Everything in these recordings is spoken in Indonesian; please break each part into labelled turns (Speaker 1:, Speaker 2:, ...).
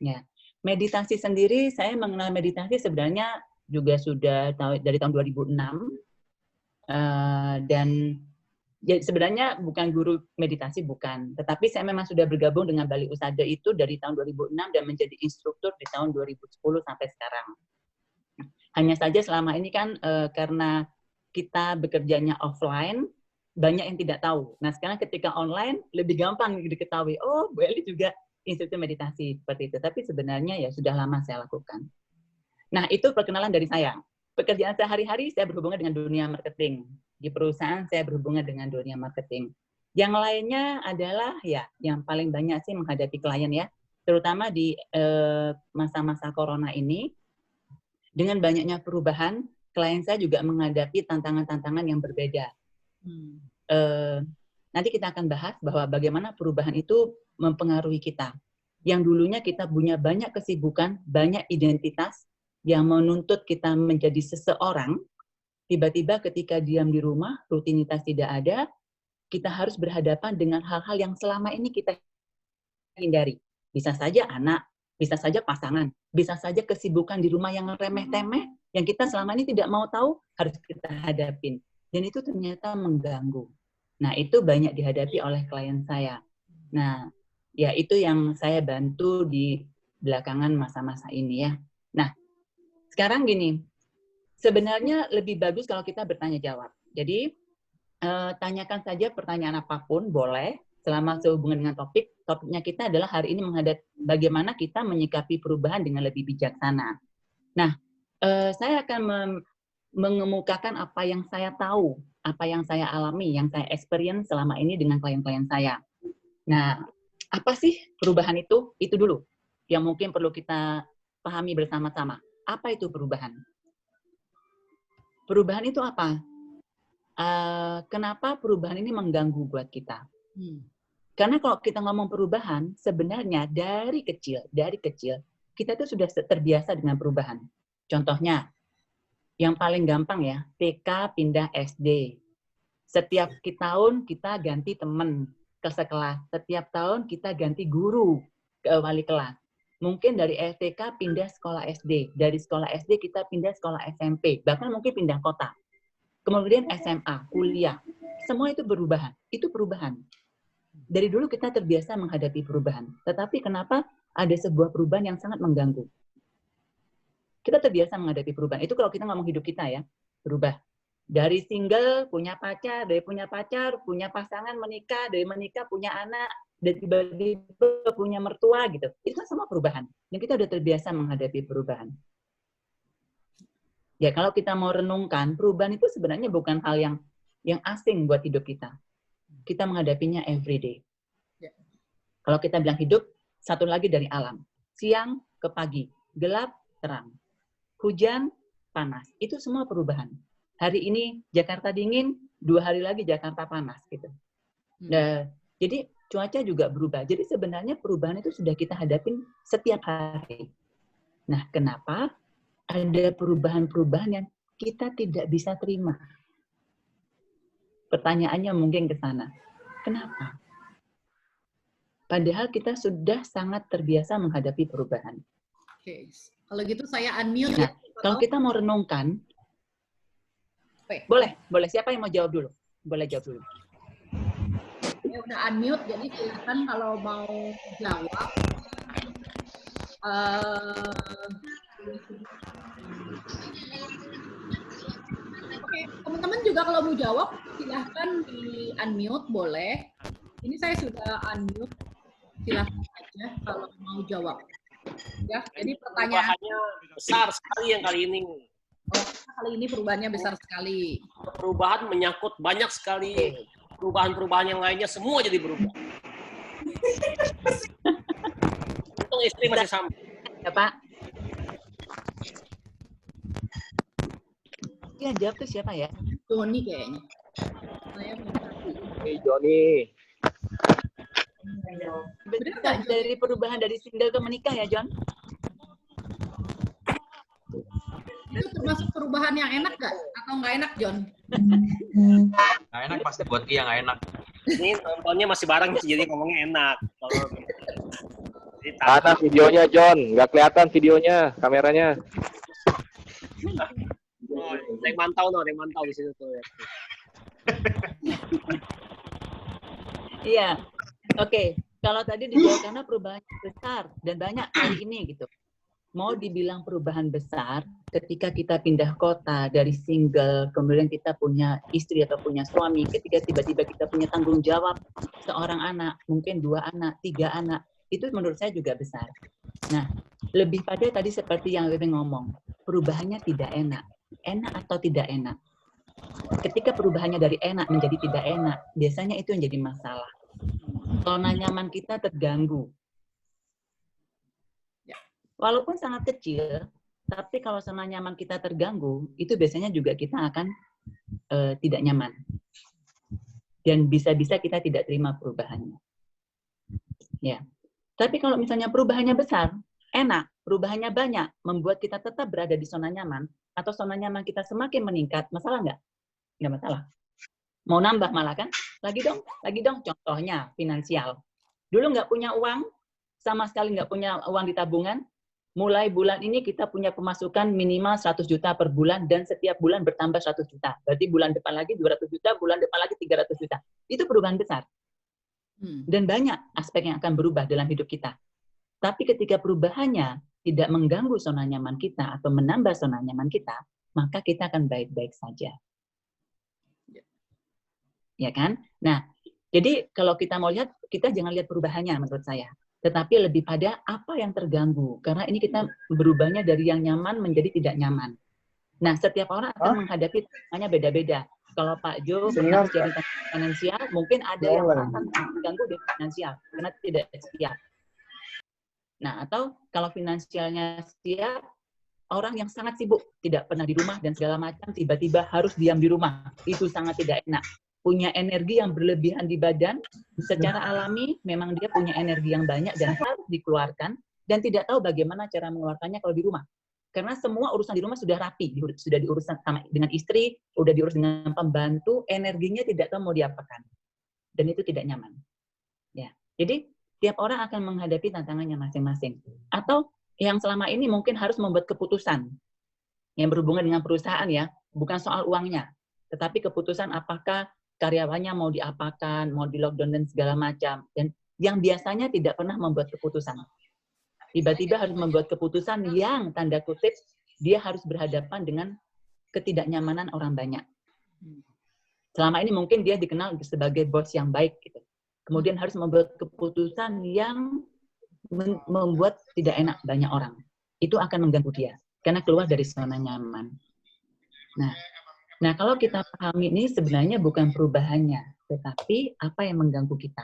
Speaker 1: Ya, meditasi sendiri, saya mengenal meditasi sebenarnya juga sudah dari tahun 2006, dan ya, sebenarnya bukan guru meditasi, bukan. Tetapi saya memang sudah bergabung dengan Bali Usada itu dari tahun 2006 dan menjadi instruktur di tahun 2010 sampai sekarang. Hanya saja selama ini kan karena kita bekerjanya offline, banyak yang tidak tahu. Nah, sekarang ketika online, lebih gampang diketahui. Oh, Bu Eli juga instruktur meditasi, seperti itu. Tapi sebenarnya ya sudah lama saya lakukan. Nah, itu perkenalan dari saya. Pekerjaan sehari-hari saya berhubungan dengan dunia marketing. Di perusahaan saya berhubungan dengan dunia marketing. Yang lainnya adalah ya yang paling banyak sih menghadapi klien ya, terutama di masa-masa corona ini. Dengan banyaknya perubahan, klien saya juga menghadapi tantangan-tantangan yang berbeda. Nanti kita akan bahas bahwa bagaimana perubahan itu mempengaruhi kita. Yang dulunya kita punya banyak kesibukan, banyak identitas, yang menuntut kita menjadi seseorang, tiba-tiba ketika diam di rumah, rutinitas tidak ada, kita harus berhadapan dengan hal-hal yang selama ini kita hindari. Bisa saja anak, bisa saja pasangan, bisa saja kesibukan di rumah yang remeh-temeh, yang kita selama ini tidak mau tahu, harus kita hadapin. Dan itu ternyata mengganggu. Nah, itu banyak dihadapi oleh klien saya. Nah, ya itu yang saya bantu di belakangan masa-masa ini ya. Nah, sekarang gini, sebenarnya lebih bagus kalau kita bertanya jawab. Jadi, tanyakan saja pertanyaan apapun, boleh, selama sehubungan dengan topik. Topiknya kita adalah hari ini bagaimana kita menyikapi perubahan dengan lebih bijaksana. Nah, saya akan mengemukakan apa yang saya tahu, apa yang saya alami, yang saya experience selama ini dengan klien-klien saya. Nah, apa sih perubahan itu? Itu dulu yang mungkin perlu kita pahami bersama-sama. Apa itu perubahan? Perubahan itu apa? Kenapa perubahan ini mengganggu buat kita? Karena kalau kita ngomong perubahan, sebenarnya dari kecil, kita tuh sudah terbiasa dengan perubahan. Contohnya, yang paling gampang ya, TK pindah SD. Setiap tahun kita ganti teman ke sekelas. Setiap tahun kita ganti guru ke wali kelas. Mungkin dari TK pindah sekolah SD. Dari sekolah SD kita pindah sekolah SMP. Bahkan mungkin pindah kota. Kemudian SMA, kuliah. Semua itu perubahan. Itu perubahan. Dari dulu kita terbiasa menghadapi perubahan. Tetapi kenapa ada sebuah perubahan yang sangat mengganggu? Kita terbiasa menghadapi perubahan. Itu kalau kita ngomong hidup kita ya, berubah. Dari single, punya pacar, dari punya pacar, punya pasangan, menikah, dari menikah, punya anak, dan tiba-tiba punya mertua gitu. Itu kan semua perubahan. Dan kita udah terbiasa menghadapi perubahan. Ya kalau kita mau renungkan, perubahan itu sebenarnya bukan hal yang asing buat hidup kita. Kita menghadapinya every day. Kalau kita bilang hidup, satu lagi dari alam. Siang ke pagi, gelap, terang. Hujan, panas. Itu semua perubahan. Hari ini Jakarta dingin, 2 hari lagi Jakarta panas gitu. Nah, jadi cuaca juga berubah. Jadi sebenarnya perubahan itu sudah kita hadapin setiap hari. Nah, kenapa ada perubahan-perubahan yang kita tidak bisa terima? Pertanyaannya mungkin ke sana. Kenapa? Padahal kita sudah sangat terbiasa menghadapi perubahan.
Speaker 2: Oke, kalau gitu saya unmute.
Speaker 1: Nah, kalau kita mau renungkan, boleh. Siapa yang mau jawab dulu? Boleh jawab dulu.
Speaker 2: Ya udah unmute, jadi silakan kalau mau jawab. Oke, teman-teman juga kalau mau jawab silahkan di unmute, boleh. Ini saya sudah unmute, silahkan aja kalau mau jawab. Ya, jadi pertanyaannya
Speaker 3: besar sekali yang kali ini.
Speaker 2: Oh, kali ini perubahannya besar sekali.
Speaker 3: Perubahan menyangkut banyak sekali. Perubahan-perubahan yang lainnya semua jadi berubah. Untung istri masih sama.
Speaker 1: Ya, Pak. Yang jawab tuh siapa ya?
Speaker 2: Joni kayaknya.
Speaker 3: Joni.
Speaker 1: Benar dari perubahan dari single ke menikah ya, John?
Speaker 2: Itu termasuk perubahan yang enak nggak? Atau nggak enak, John?
Speaker 4: Nggak enak pasti buat dia nggak enak.
Speaker 3: Ini nontonnya masih bareng jadi ngomongnya enak.
Speaker 5: Mana videonya, John? Nggak kelihatan videonya, kameranya.
Speaker 3: Oh, yang mantau di situ tuh. Ya.
Speaker 1: Iya, oke. Kalau tadi dijawab karena perubahan besar dan banyak kali ini gitu. Mau dibilang perubahan besar ketika kita pindah kota dari single, kemudian kita punya istri atau punya suami, ketika tiba-tiba kita punya tanggung jawab seorang anak, mungkin 2 anak, 3 anak, itu menurut saya juga besar. Nah, lebih pada tadi seperti yang Wiwi ngomong, perubahannya tidak enak. Enak atau tidak enak? Ketika perubahannya dari enak menjadi tidak enak, biasanya itu yang jadi masalah. Zona nyaman kita terganggu. Walaupun sangat kecil, tapi kalau zona nyaman kita terganggu, itu biasanya juga kita akan tidak nyaman. Dan bisa-bisa kita tidak terima perubahannya. Ya. Tapi kalau misalnya perubahannya besar, enak, perubahannya banyak, membuat kita tetap berada di zona nyaman, atau zona nyaman kita semakin meningkat, masalah nggak? Nggak masalah. Mau nambah malah kan? Lagi dong, contohnya finansial. Dulu nggak punya uang, sama sekali nggak punya uang di tabungan, mulai bulan ini kita punya pemasukan minimal 100 juta per bulan, dan setiap bulan bertambah 100 juta. Berarti bulan depan lagi 200 juta, bulan depan lagi 300 juta. Itu perubahan besar. Dan banyak aspek yang akan berubah dalam hidup kita. Tapi ketika perubahannya tidak mengganggu zona nyaman kita atau menambah zona nyaman kita, maka kita akan baik-baik saja. Ya kan? Nah, jadi kalau kita mau lihat, kita jangan lihat perubahannya menurut saya. Tetapi lebih pada apa yang terganggu. Karena ini kita berubahnya dari yang nyaman menjadi tidak nyaman. Nah, setiap orang akan menghadapi tantangannya beda-beda. Kalau Pak Jo pernah cerita finansial, mungkin ada yang akan terganggu di finansial karena tidak siap. Nah, atau kalau finansialnya siap, orang yang sangat sibuk, tidak pernah di rumah dan segala macam, tiba-tiba harus diam di rumah. Itu sangat tidak enak. Punya energi yang berlebihan di badan, secara alami memang dia punya energi yang banyak dan harus dikeluarkan, dan tidak tahu bagaimana cara mengeluarkannya kalau di rumah. Karena semua urusan di rumah sudah rapi, sudah diurus sama dengan istri, sudah diurus dengan pembantu, energinya tidak tahu mau diapakan. Dan itu tidak nyaman. Ya. Jadi, tiap orang akan menghadapi tantangannya masing-masing. Atau yang selama ini mungkin harus membuat keputusan yang berhubungan dengan perusahaan ya, bukan soal uangnya, tetapi keputusan apakah karyawannya mau diapakan, mau di lockdown dan segala macam. Dan yang biasanya tidak pernah membuat keputusan. Tiba-tiba harus membuat keputusan yang tanda kutip dia harus berhadapan dengan ketidaknyamanan orang banyak. Selama ini mungkin dia dikenal sebagai bos yang baik gitu. Kemudian harus membuat keputusan yang membuat tidak enak banyak orang. Itu akan mengganggu dia karena keluar dari zona nyaman. Nah, kalau kita pahami ini sebenarnya bukan perubahannya, tetapi apa yang mengganggu kita.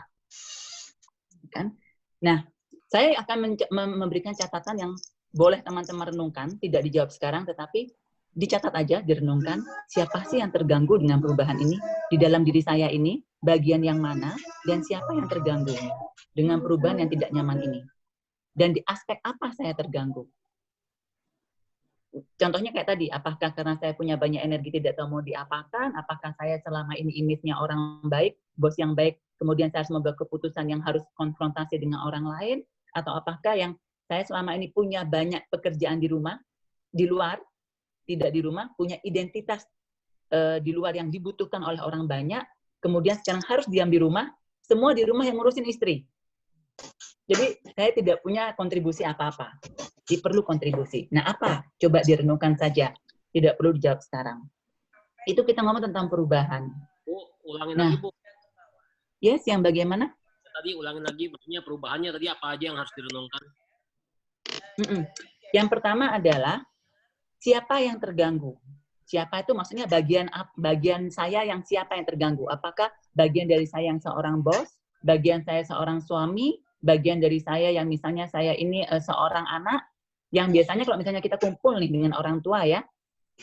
Speaker 1: Kan? Nah, saya akan memberikan catatan yang boleh teman-teman renungkan, tidak dijawab sekarang, tetapi dicatat aja, direnungkan, siapa sih yang terganggu dengan perubahan ini, di dalam diri saya ini, bagian yang mana, dan siapa yang terganggu dengan perubahan yang tidak nyaman ini. Dan di aspek apa saya terganggu. Contohnya kayak tadi, apakah karena saya punya banyak energi tidak tahu mau diapakan, apakah saya selama ini image-nya orang baik, bos yang baik, kemudian saya harus membuat keputusan yang harus konfrontasi dengan orang lain, atau apakah yang saya selama ini punya banyak pekerjaan di rumah, di luar, tidak di rumah, punya identitas di luar yang dibutuhkan oleh orang banyak, kemudian sekarang harus diam di rumah, semua di rumah yang ngurusin istri. Jadi saya tidak punya kontribusi apa-apa. Perlu kontribusi. Nah apa? Coba direnungkan saja. Tidak perlu dijawab sekarang. Itu kita ngomong tentang perubahan.
Speaker 3: Bu, ulangin lagi, Bu.
Speaker 1: Yes, yang bagaimana?
Speaker 3: Tadi ulangin lagi, maksudnya perubahannya tadi apa aja yang harus direnungkan?
Speaker 1: Yang pertama adalah siapa yang terganggu. Siapa itu maksudnya bagian saya yang siapa yang terganggu. Apakah bagian dari saya yang seorang bos, bagian saya seorang suami, bagian dari saya yang misalnya saya ini seorang anak, yang biasanya kalau misalnya kita kumpul nih dengan orang tua ya,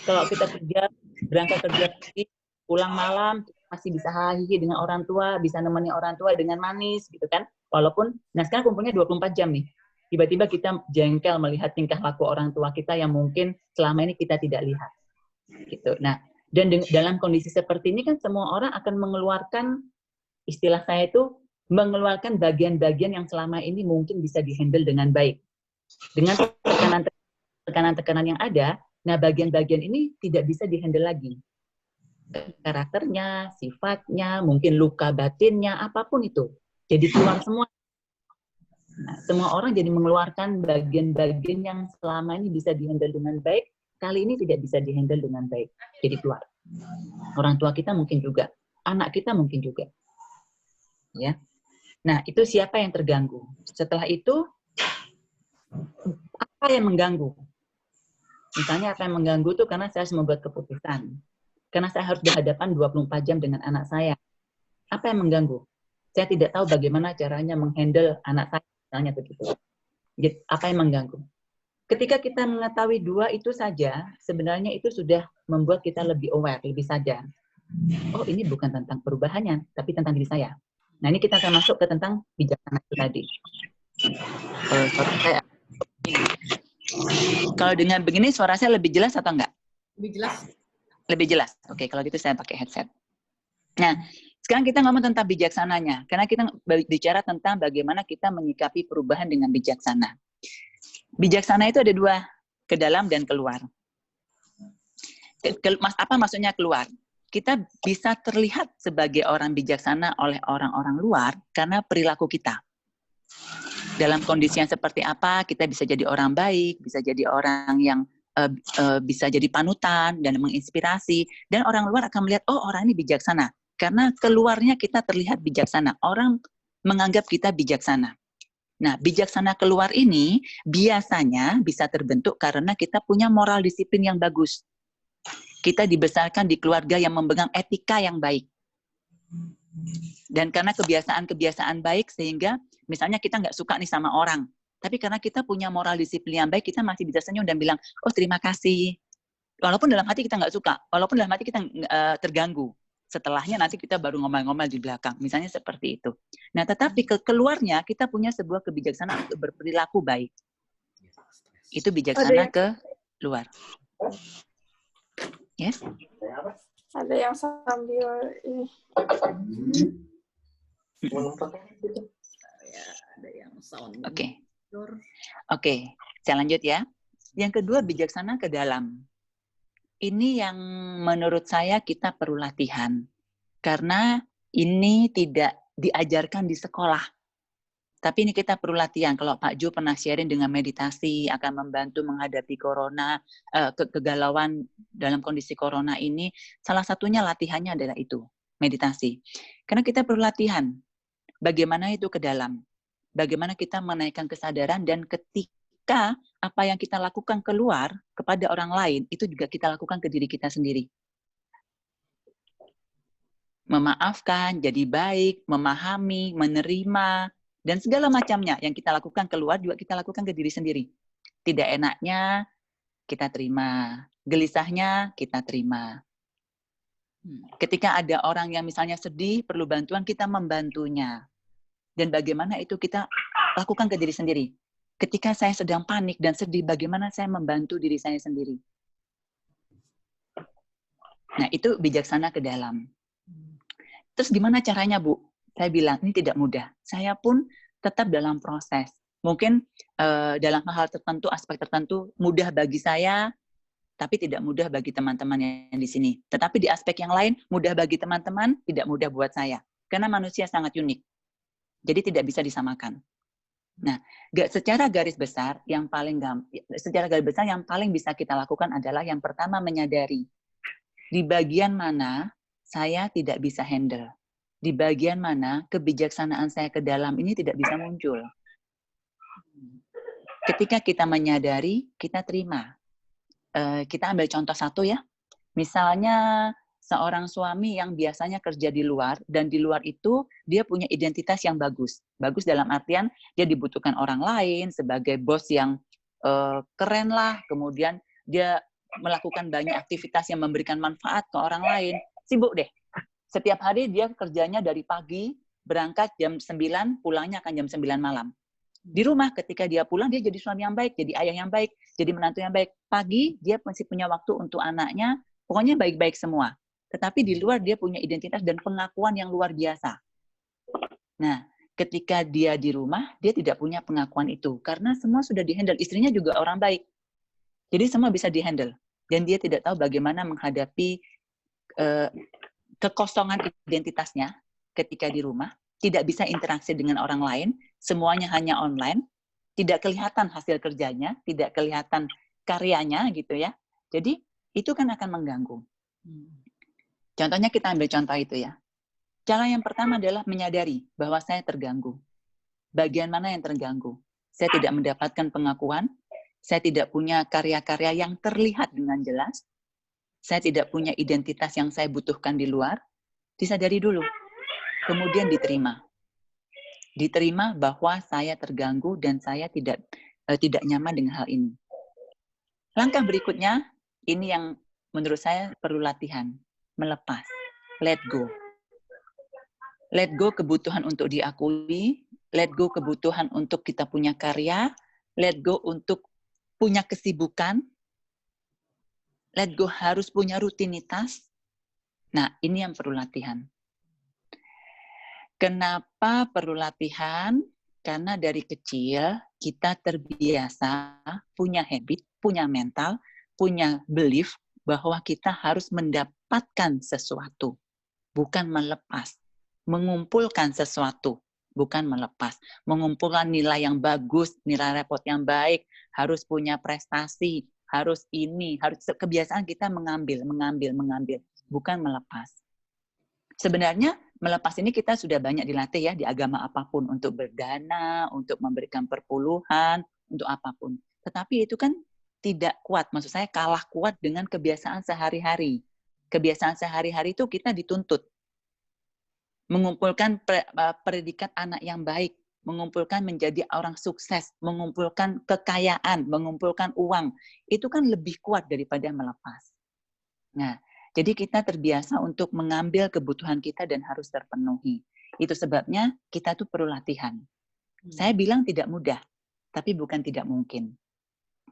Speaker 1: kalau kita kerja, berangkat kerja pagi, pulang malam, masih bisa hahi dengan orang tua, bisa nemani orang tua dengan manis gitu kan. Walaupun, nah sekarang kumpulnya 24 jam nih. Tiba-tiba kita jengkel melihat tingkah laku orang tua kita yang mungkin selama ini kita tidak lihat. Gitu. Nah, dan dalam kondisi seperti ini kan semua orang akan mengeluarkan, istilah saya itu mengeluarkan bagian-bagian yang selama ini mungkin bisa dihandle dengan baik. Dengan tekanan-tekanan yang ada, nah bagian-bagian ini tidak bisa dihandle lagi. Karakternya, sifatnya, mungkin luka batinnya, apapun itu. Jadi keluar semua. Nah, semua orang jadi mengeluarkan bagian-bagian yang selama ini bisa dihandle dengan baik, kali ini tidak bisa dihandle dengan baik. Jadi keluar. Orang tua kita mungkin juga, anak kita mungkin juga. Ya. Nah, itu siapa yang terganggu? Setelah itu, apa yang mengganggu? Misalnya apa yang mengganggu itu karena saya harus membuat keputusan. Karena saya harus berhadapan 24 jam dengan anak saya. Apa yang mengganggu? Saya tidak tahu bagaimana caranya menghandle anak saya, misalnya begitu. Jadi, apa yang mengganggu? Ketika kita mengetahui dua itu saja, sebenarnya itu sudah membuat kita lebih aware, lebih sadar. Oh, ini bukan tentang perubahannya, tapi tentang diri saya. Nah, ini kita akan masuk ke tentang bijaksana itu tadi. Kalau dengan begini, suara saya lebih jelas atau enggak?
Speaker 2: Lebih jelas.
Speaker 1: Lebih jelas. Oke, kalau gitu saya pakai headset. Nah, sekarang kita ngomong tentang bijaksananya. Karena kita bicara tentang bagaimana kita menyikapi perubahan dengan bijaksana. Bijaksana itu ada dua, ke dalam dan keluar. Apa maksudnya keluar? Kita bisa terlihat sebagai orang bijaksana oleh orang-orang luar karena perilaku kita. Dalam kondisi yang seperti apa, kita bisa jadi orang baik, bisa jadi orang yang bisa jadi panutan dan menginspirasi. Dan orang luar akan melihat, oh orang ini bijaksana. Karena keluarnya kita terlihat bijaksana. Orang menganggap kita bijaksana. Nah, bijaksana keluar ini biasanya bisa terbentuk karena kita punya moral disiplin yang bagus. Kita dibesarkan di keluarga yang memegang etika yang baik. Dan karena kebiasaan-kebiasaan baik sehingga misalnya kita nggak suka nih sama orang. Tapi karena kita punya moral disiplin yang baik, kita masih bisa senyum dan bilang, oh terima kasih. Walaupun dalam hati kita nggak suka, walaupun dalam hati kita terganggu. Setelahnya nanti kita baru ngomel-ngomel di belakang. Misalnya seperti itu. Nah, tetapi keluarnya kita punya sebuah kebijaksanaan untuk berperilaku baik. Itu bijaksana ke luar. Yes?
Speaker 6: Ada yang sambil ini.
Speaker 2: Ada yang sound.
Speaker 1: Oke, saya lanjut ya. Yang kedua, bijaksana ke dalam. Ini yang menurut saya kita perlu latihan. Karena ini tidak diajarkan di sekolah. Tapi ini kita perlu latihan. Kalau Pak Jo pernah sharing dengan meditasi, akan membantu menghadapi corona, kegalauan dalam kondisi corona ini, salah satunya latihannya adalah itu, meditasi. Karena kita perlu latihan. Bagaimana itu ke dalam? Bagaimana kita menaikkan kesadaran dan ketika apa yang kita lakukan keluar kepada orang lain, itu juga kita lakukan ke diri kita sendiri. Memaafkan, jadi baik, memahami, menerima, dan segala macamnya yang kita lakukan keluar juga kita lakukan ke diri sendiri. Tidak enaknya, kita terima. Gelisahnya, kita terima. Ketika ada orang yang misalnya sedih, perlu bantuan, kita membantunya. Dan bagaimana itu kita lakukan ke diri sendiri. Ketika saya sedang panik dan sedih, bagaimana saya membantu diri saya sendiri. Nah, itu bijaksana ke dalam. Terus gimana caranya, Bu? Saya bilang, ini tidak mudah. Saya pun tetap dalam proses. Mungkin dalam hal tertentu, aspek tertentu, mudah bagi saya, tapi tidak mudah bagi teman-teman yang di sini. Tetapi di aspek yang lain, mudah bagi teman-teman, tidak mudah buat saya. Karena manusia sangat unik. Jadi tidak bisa disamakan. Nah, secara garis besar yang paling bisa kita lakukan adalah yang pertama menyadari di bagian mana saya tidak bisa handle. Di bagian mana kebijaksanaan saya ke dalam ini tidak bisa muncul. Ketika kita menyadari, kita terima. Kita ambil contoh satu ya. Misalnya seorang suami yang biasanya kerja di luar, dan di luar itu dia punya identitas yang bagus. Bagus dalam artian dia dibutuhkan orang lain sebagai bos yang keren lah, kemudian dia melakukan banyak aktivitas yang memberikan manfaat ke orang lain. Sibuk deh. Setiap hari dia kerjanya dari pagi, berangkat jam 9, pulangnya akan jam 9 malam. Di rumah ketika dia pulang, dia jadi suami yang baik, jadi ayah yang baik, jadi menantu yang baik. Pagi dia masih punya waktu untuk anaknya, pokoknya baik-baik semua. Tetapi di luar dia punya identitas dan pengakuan yang luar biasa. Nah, ketika dia di rumah, dia tidak punya pengakuan itu. Karena semua sudah dihandle. Istrinya juga orang baik. Jadi semua bisa dihandle. Dan dia tidak tahu bagaimana menghadapi kekosongan identitasnya ketika di rumah. Tidak bisa interaksi dengan orang lain. Semuanya hanya online. Tidak kelihatan hasil kerjanya. Tidak kelihatan karyanya gitu ya. Jadi itu kan akan mengganggu. Contohnya kita ambil contoh itu ya. Cara yang pertama adalah menyadari bahwa saya terganggu. Bagian mana yang terganggu? Saya tidak mendapatkan pengakuan, saya tidak punya karya-karya yang terlihat dengan jelas, saya tidak punya identitas yang saya butuhkan di luar, disadari dulu. Kemudian diterima. Diterima bahwa saya terganggu dan saya tidak nyaman dengan hal ini. Langkah berikutnya, ini yang menurut saya perlu latihan. Melepas. Let go. Let go kebutuhan untuk diakui, let go kebutuhan untuk kita punya karya, let go untuk punya kesibukan, let go harus punya rutinitas. Nah, ini yang perlu latihan. Kenapa perlu latihan? Karena dari kecil kita terbiasa punya habit, punya mental, punya belief bahwa kita harus mendapatkan sesuatu, bukan melepas. Mengumpulkan sesuatu, bukan melepas. Mengumpulkan nilai yang bagus, nilai rapot yang baik, harus punya prestasi, harus ini, harus kebiasaan kita mengambil, bukan melepas. Sebenarnya melepas ini kita sudah banyak dilatih ya di agama apapun, untuk berdana, untuk memberikan perpuluhan, untuk apapun. Tetapi itu kan tidak kuat, maksud saya kalah kuat dengan kebiasaan sehari-hari. Kebiasaan sehari-hari itu kita dituntut mengumpulkan predikat anak yang baik, mengumpulkan menjadi orang sukses, mengumpulkan kekayaan, mengumpulkan uang. Itu kan lebih kuat daripada melepas. Nah, jadi kita terbiasa untuk mengambil kebutuhan kita dan harus terpenuhi. Itu sebabnya kita tuh perlu latihan. Saya bilang tidak mudah, tapi bukan tidak mungkin.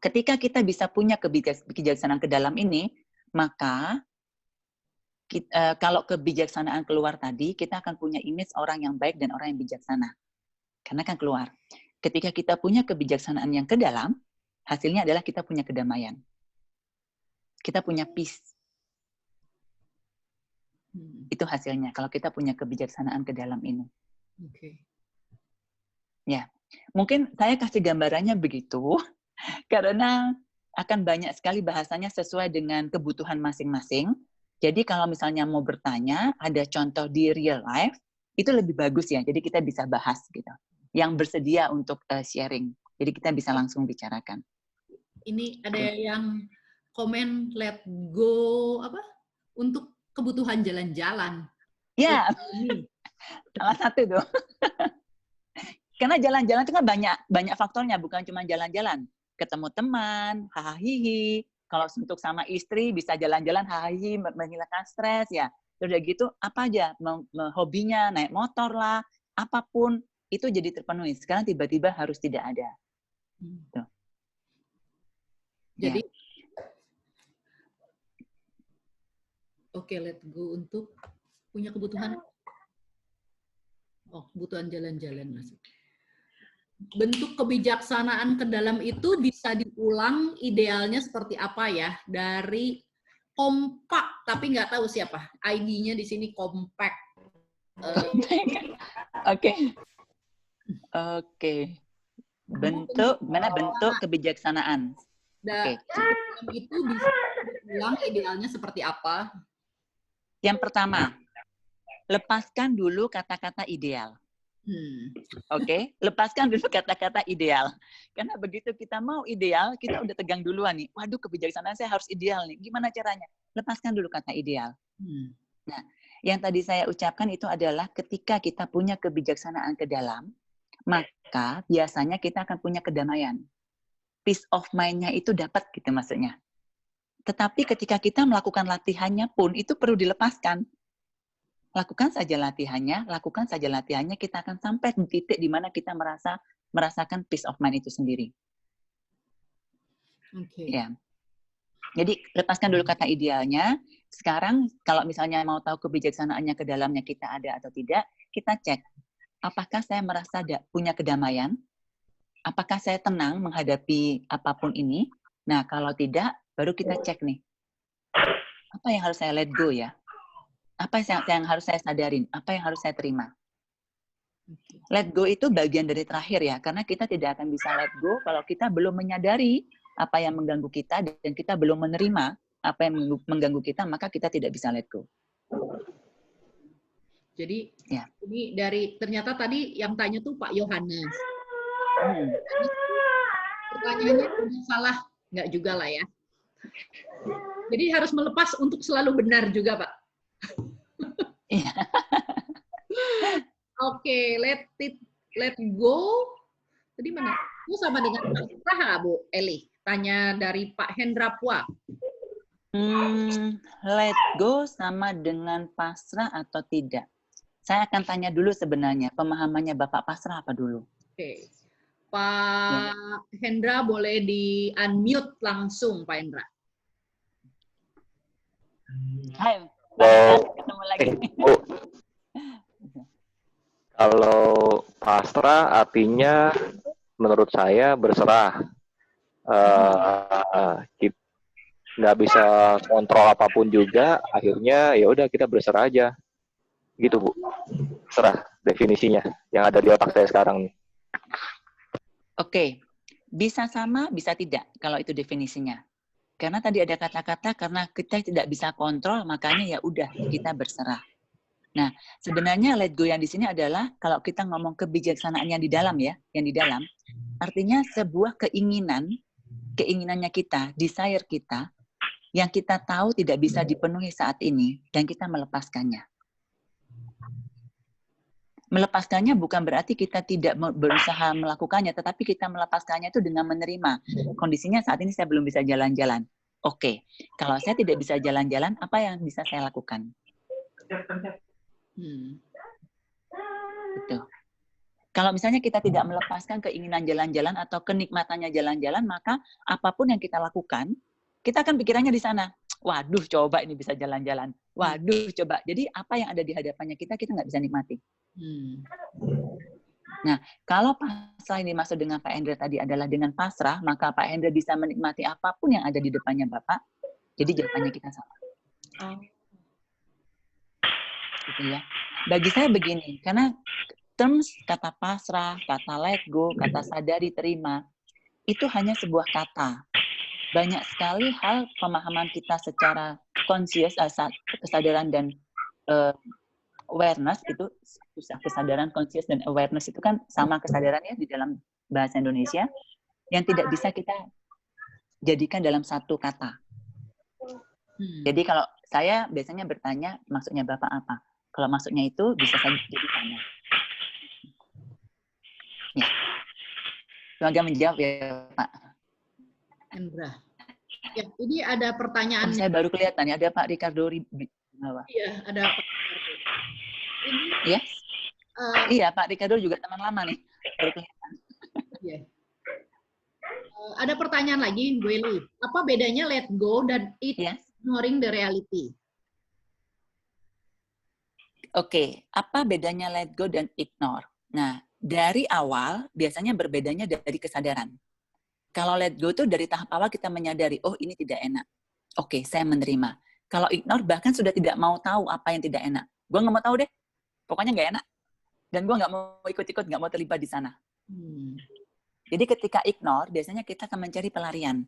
Speaker 1: Ketika kita bisa punya kebijaksanaan ke dalam ini, maka kalau kebijaksanaan keluar tadi, kita akan punya image orang yang baik dan orang yang bijaksana. Karena kan keluar. Ketika kita punya kebijaksanaan yang ke dalam, hasilnya adalah kita punya kedamaian. Kita punya peace. Itu hasilnya kalau kita punya kebijaksanaan ke dalam ini.
Speaker 2: Oke.
Speaker 1: Ya, mungkin saya kasih gambarannya begitu, karena akan banyak sekali bahasanya sesuai dengan kebutuhan masing-masing. Jadi kalau misalnya mau bertanya, ada contoh di real life, itu lebih bagus ya. Jadi kita bisa bahas gitu. Yang bersedia untuk sharing. Jadi kita bisa langsung bicarakan.
Speaker 2: Ini ada yang komen let go apa? Untuk kebutuhan jalan-jalan.
Speaker 1: Ya, salah satu tuh. Karena jalan-jalan itu kan banyak faktornya, bukan cuma jalan-jalan. Ketemu teman, hahaha. Kalau untuk sama istri bisa jalan-jalan, hahaha, menghilangkan stres ya. Udah gitu apa aja, hobinya naik motor lah, apapun itu jadi terpenuhi. Sekarang tiba-tiba harus tidak ada. Tuh.
Speaker 2: Jadi, oke, let go untuk punya kebutuhan. Oh, kebutuhan jalan-jalan masuk. Bentuk kebijaksanaan ke dalam itu bisa diulang idealnya seperti apa ya? Dari kompak, tapi nggak tahu siapa. ID-nya di sini kompak.
Speaker 1: Oke. Bentuk, mana bentuk kebijaksanaan?
Speaker 2: Oke. Itu bisa diulang idealnya seperti apa?
Speaker 1: Yang pertama, lepaskan dulu kata-kata ideal. Oke, lepaskan dulu kata-kata ideal. Karena begitu kita mau ideal, kita udah tegang duluan nih. Waduh, kebijaksanaan saya harus ideal nih. Gimana caranya? Lepaskan dulu kata ideal. Nah, yang tadi saya ucapkan itu adalah ketika kita punya kebijaksanaan ke dalam, maka biasanya kita akan punya kedamaian. Peace of mind-nya itu dapat gitu maksudnya. Tetapi ketika kita melakukan latihannya pun, itu perlu dilepaskan. Lakukan saja latihannya, kita akan sampai di titik di mana kita merasakan peace of mind itu sendiri.
Speaker 2: Oke.
Speaker 1: Ya. Jadi lepaskan dulu kata idealnya. Sekarang kalau misalnya mau tahu kebijaksanaannya ke dalamnya kita ada atau tidak, kita cek. apakah saya merasa punya kedamaian? Apakah saya tenang menghadapi apapun ini? Nah, kalau tidak, baru kita cek nih. Apa yang harus saya let go ya? Apa yang harus saya sadarin? Apa yang harus saya terima? Let go itu bagian dari terakhir ya, karena kita tidak akan bisa let go kalau kita belum menyadari apa yang mengganggu kita dan kita belum menerima apa yang mengganggu kita, maka kita tidak bisa let go.
Speaker 2: Jadi
Speaker 1: Ya.
Speaker 2: ini dari ternyata tadi yang tanya tuh Pak Yohanes. Pertanyaannya salah, nggak juga lah ya. Jadi harus melepas untuk selalu benar juga, Pak.
Speaker 1: Iya.
Speaker 2: Oke, let go. Tadi mana? Itu sama dengan pasrah, Bu Eli. Tanya dari Pak Hendra Pua.
Speaker 1: Let go sama dengan pasrah atau tidak? Saya akan tanya dulu sebenarnya, pemahamannya Bapak pasrah apa dulu?
Speaker 2: Oke. Pak Hendra boleh di-unmute langsung, Pak Hendra.
Speaker 1: Hai, ketemu lagi.
Speaker 5: Kalau pasrah artinya menurut saya berserah. Nggak bisa kontrol apapun juga, akhirnya ya udah kita berserah aja. Gitu, Bu. Serah definisinya yang ada di otak saya sekarang nih.
Speaker 1: Oke, bisa sama, bisa tidak kalau itu definisinya. Karena tadi ada kata-kata karena kita tidak bisa kontrol, makanya ya udah kita berserah. Nah, sebenarnya let go yang di sini adalah kalau kita ngomong kebijaksanaan yang di dalam ya, yang di dalam, artinya sebuah keinginannya kita, desire kita, yang kita tahu tidak bisa dipenuhi saat ini, dan kita melepaskannya. Melepaskannya bukan berarti kita tidak berusaha melakukannya, tetapi kita melepaskannya itu dengan menerima. Kondisinya saat ini saya belum bisa jalan-jalan. Oke, kalau saya tidak bisa jalan-jalan, apa yang bisa saya lakukan? Gitu. Kalau misalnya kita tidak melepaskan keinginan jalan-jalan atau kenikmatannya jalan-jalan, maka apapun yang kita lakukan, kita akan pikirannya di sana. Waduh, coba ini bisa jalan-jalan. Waduh, coba. Jadi apa yang ada di hadapannya kita nggak bisa nikmati. Nah, kalau pasrah ini maksud dengan Pak Hendra tadi adalah dengan pasrah, maka Pak Hendra bisa menikmati apapun yang ada di depannya Bapak. Jadi jawabannya kita sama. Gitu ya. Bagi saya begini, karena terms kata pasrah, kata let go, kata sadari, terima, itu hanya sebuah kata. Banyak sekali hal pemahaman kita secara conscious, kesadaran dan awareness itu, kesadaran, conscious, dan awareness itu kan sama kesadarannya di dalam bahasa Indonesia, yang tidak bisa kita jadikan dalam satu kata. Jadi kalau saya biasanya bertanya, maksudnya Bapak apa? Kalau maksudnya itu bisa saja jadi tanya. Ya. Semoga menjawab ya, Pak.
Speaker 2: Hendra. Ya, ini ada pertanyaan.
Speaker 1: Saya baru kelihatan ya, ada Pak Ricardo di bawah.
Speaker 2: Iya, ada Pak Ricardo.
Speaker 1: Iya? Iya, Pak Ricardo juga teman lama nih. Baru kelihatan.
Speaker 2: Iya. Ada pertanyaan lagi, Bu Eli. Apa bedanya let go dan ignoring the reality?
Speaker 1: Oke, apa bedanya let go dan ignore? Nah, dari awal biasanya berbedanya dari kesadaran. Kalau let go itu dari tahap awal kita menyadari, oh ini tidak enak. Oke, saya menerima. Kalau ignore bahkan sudah tidak mau tahu apa yang tidak enak. Gue nggak mau tahu deh, pokoknya nggak enak. Dan gue nggak mau ikut-ikut, nggak mau terlibat di sana. Jadi ketika ignore, biasanya kita akan mencari pelarian.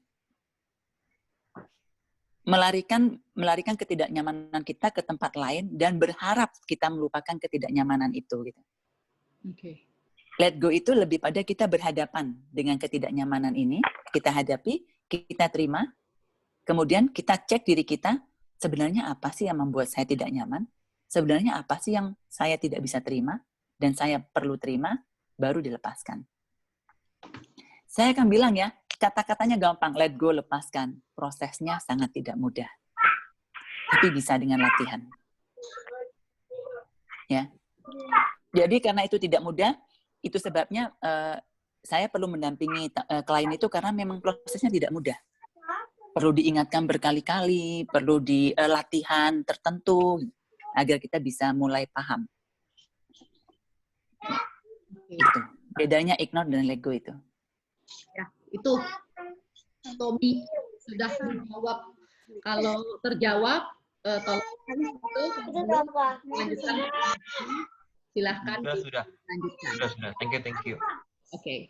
Speaker 1: Melarikan ketidaknyamanan kita ke tempat lain dan berharap kita melupakan ketidaknyamanan itu. Gitu.
Speaker 2: Okay.
Speaker 1: Let go itu lebih pada kita berhadapan dengan ketidaknyamanan ini, kita hadapi, kita terima, kemudian kita cek diri kita, sebenarnya apa sih yang membuat saya tidak nyaman? Sebenarnya apa sih yang saya tidak bisa terima dan saya perlu terima, baru dilepaskan. Saya akan bilang ya, kata-katanya gampang, let go, lepaskan. Prosesnya sangat tidak mudah. Tapi bisa dengan latihan. Ya. Jadi karena itu tidak mudah, itu sebabnya saya perlu mendampingi klien itu karena memang prosesnya tidak mudah. Perlu diingatkan berkali-kali, perlu di latihan tertentu agar kita bisa mulai paham. Itu bedanya ignore dan let go itu.
Speaker 2: Ya, itu Tommy sudah dijawab. Kalau terjawab, tolong lanjutkan. Silahkan
Speaker 4: Sudah.
Speaker 2: lanjutkan.
Speaker 4: Sudah. Thank you.
Speaker 2: Oke.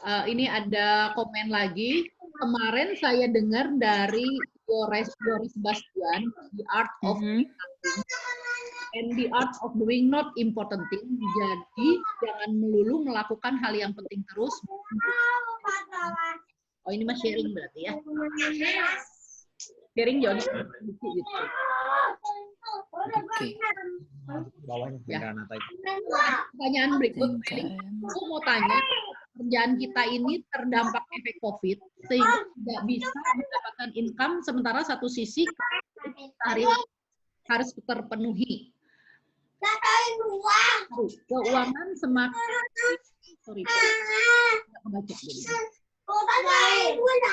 Speaker 2: Ini ada komen lagi. Kemarin saya dengar dari Yoris Bastian, The Art of Doing Nothing and the Art of Doing Not Important Thing. Jadi jangan melulu melakukan hal yang penting terus. Oh, ini mas sharing berarti ya? Sharing Joni buku gitu.
Speaker 1: Oke.
Speaker 2: Ya. Pertanyaan berikut. Aku mau tanya, kerjaan kita ini terdampak efek COVID sehingga tidak bisa mendapatkan income, sementara satu sisi harus terpenuhi. Keuangan semakin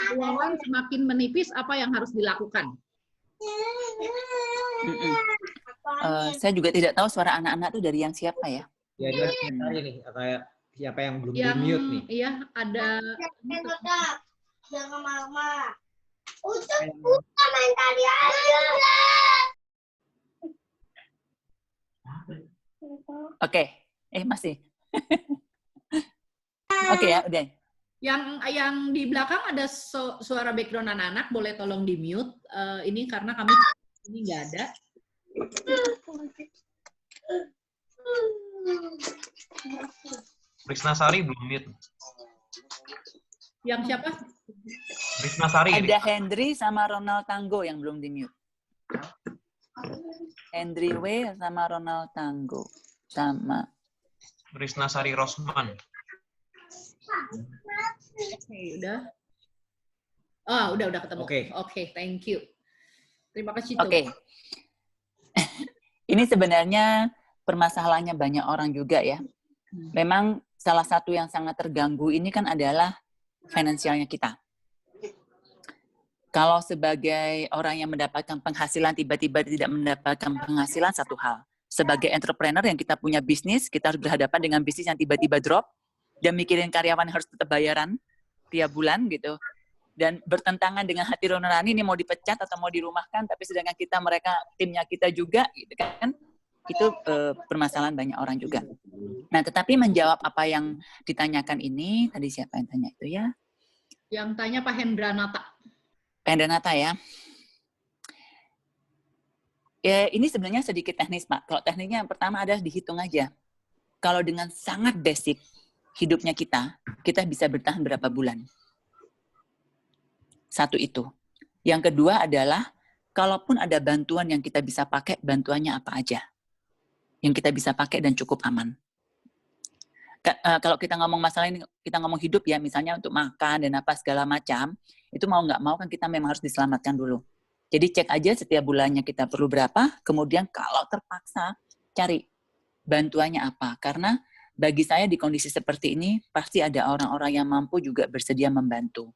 Speaker 2: keuangan semakin menipis, apa yang harus dilakukan?
Speaker 1: Saya juga tidak tahu suara anak-anak itu dari yang siapa ya.
Speaker 7: Ya dia tadi nih kayak siapa yang belum di-mute nih.
Speaker 2: Iya, ada.
Speaker 6: Jangan mama. Udah main tadi aja.
Speaker 1: Oke. Masih. Oke ya, udah.
Speaker 2: Yang di belakang ada suara background anak-anak, boleh tolong di-mute. Ini karena kami ini nggak ada.
Speaker 4: Risnasari belum mute.
Speaker 2: Yang siapa?
Speaker 4: Risnasari.
Speaker 1: Ada Hendry sama Ronald Tanggo yang belum di-mute. Hendry W sama Ronald Tanggo. Sama.
Speaker 4: Risnasari Rosman.
Speaker 2: Oke, udah. Udah ketemu. Oke, thank you. Terima kasih.
Speaker 1: Oke. Ini sebenarnya permasalahannya banyak orang juga ya. Memang salah satu yang sangat terganggu ini kan adalah finansialnya kita. Kalau sebagai orang yang mendapatkan penghasilan tiba-tiba tidak mendapatkan penghasilan, satu hal. Sebagai entrepreneur yang kita punya bisnis, kita harus berhadapan dengan bisnis yang tiba-tiba drop dan mikirin karyawan harus tetap bayaran tiap bulan gitu. Dan bertentangan dengan hati nurani ini mau dipecat atau mau dirumahkan, tapi sedangkan timnya kita juga gitu kan. Itu permasalahan banyak orang juga. Nah, tetapi menjawab apa yang ditanyakan ini, tadi siapa yang tanya itu ya?
Speaker 2: Yang tanya Pak Hendranata.
Speaker 1: Pak Hendranata ya. Ya, ini sebenarnya sedikit teknis, Pak. Kalau tekniknya yang pertama adalah dihitung aja. Kalau dengan sangat basic hidupnya kita bisa bertahan berapa bulan. Satu itu. Yang kedua adalah, kalaupun ada bantuan yang kita bisa pakai, bantuannya apa aja yang kita bisa pakai dan cukup aman. Kalau kita ngomong masalah ini, kita ngomong hidup ya, misalnya untuk makan dan apa segala macam, itu mau nggak mau kan kita memang harus diselamatkan dulu. Jadi cek aja setiap bulannya kita perlu berapa, kemudian kalau terpaksa cari bantuannya apa. Karena bagi saya di kondisi seperti ini, pasti ada orang-orang yang mampu juga bersedia membantu.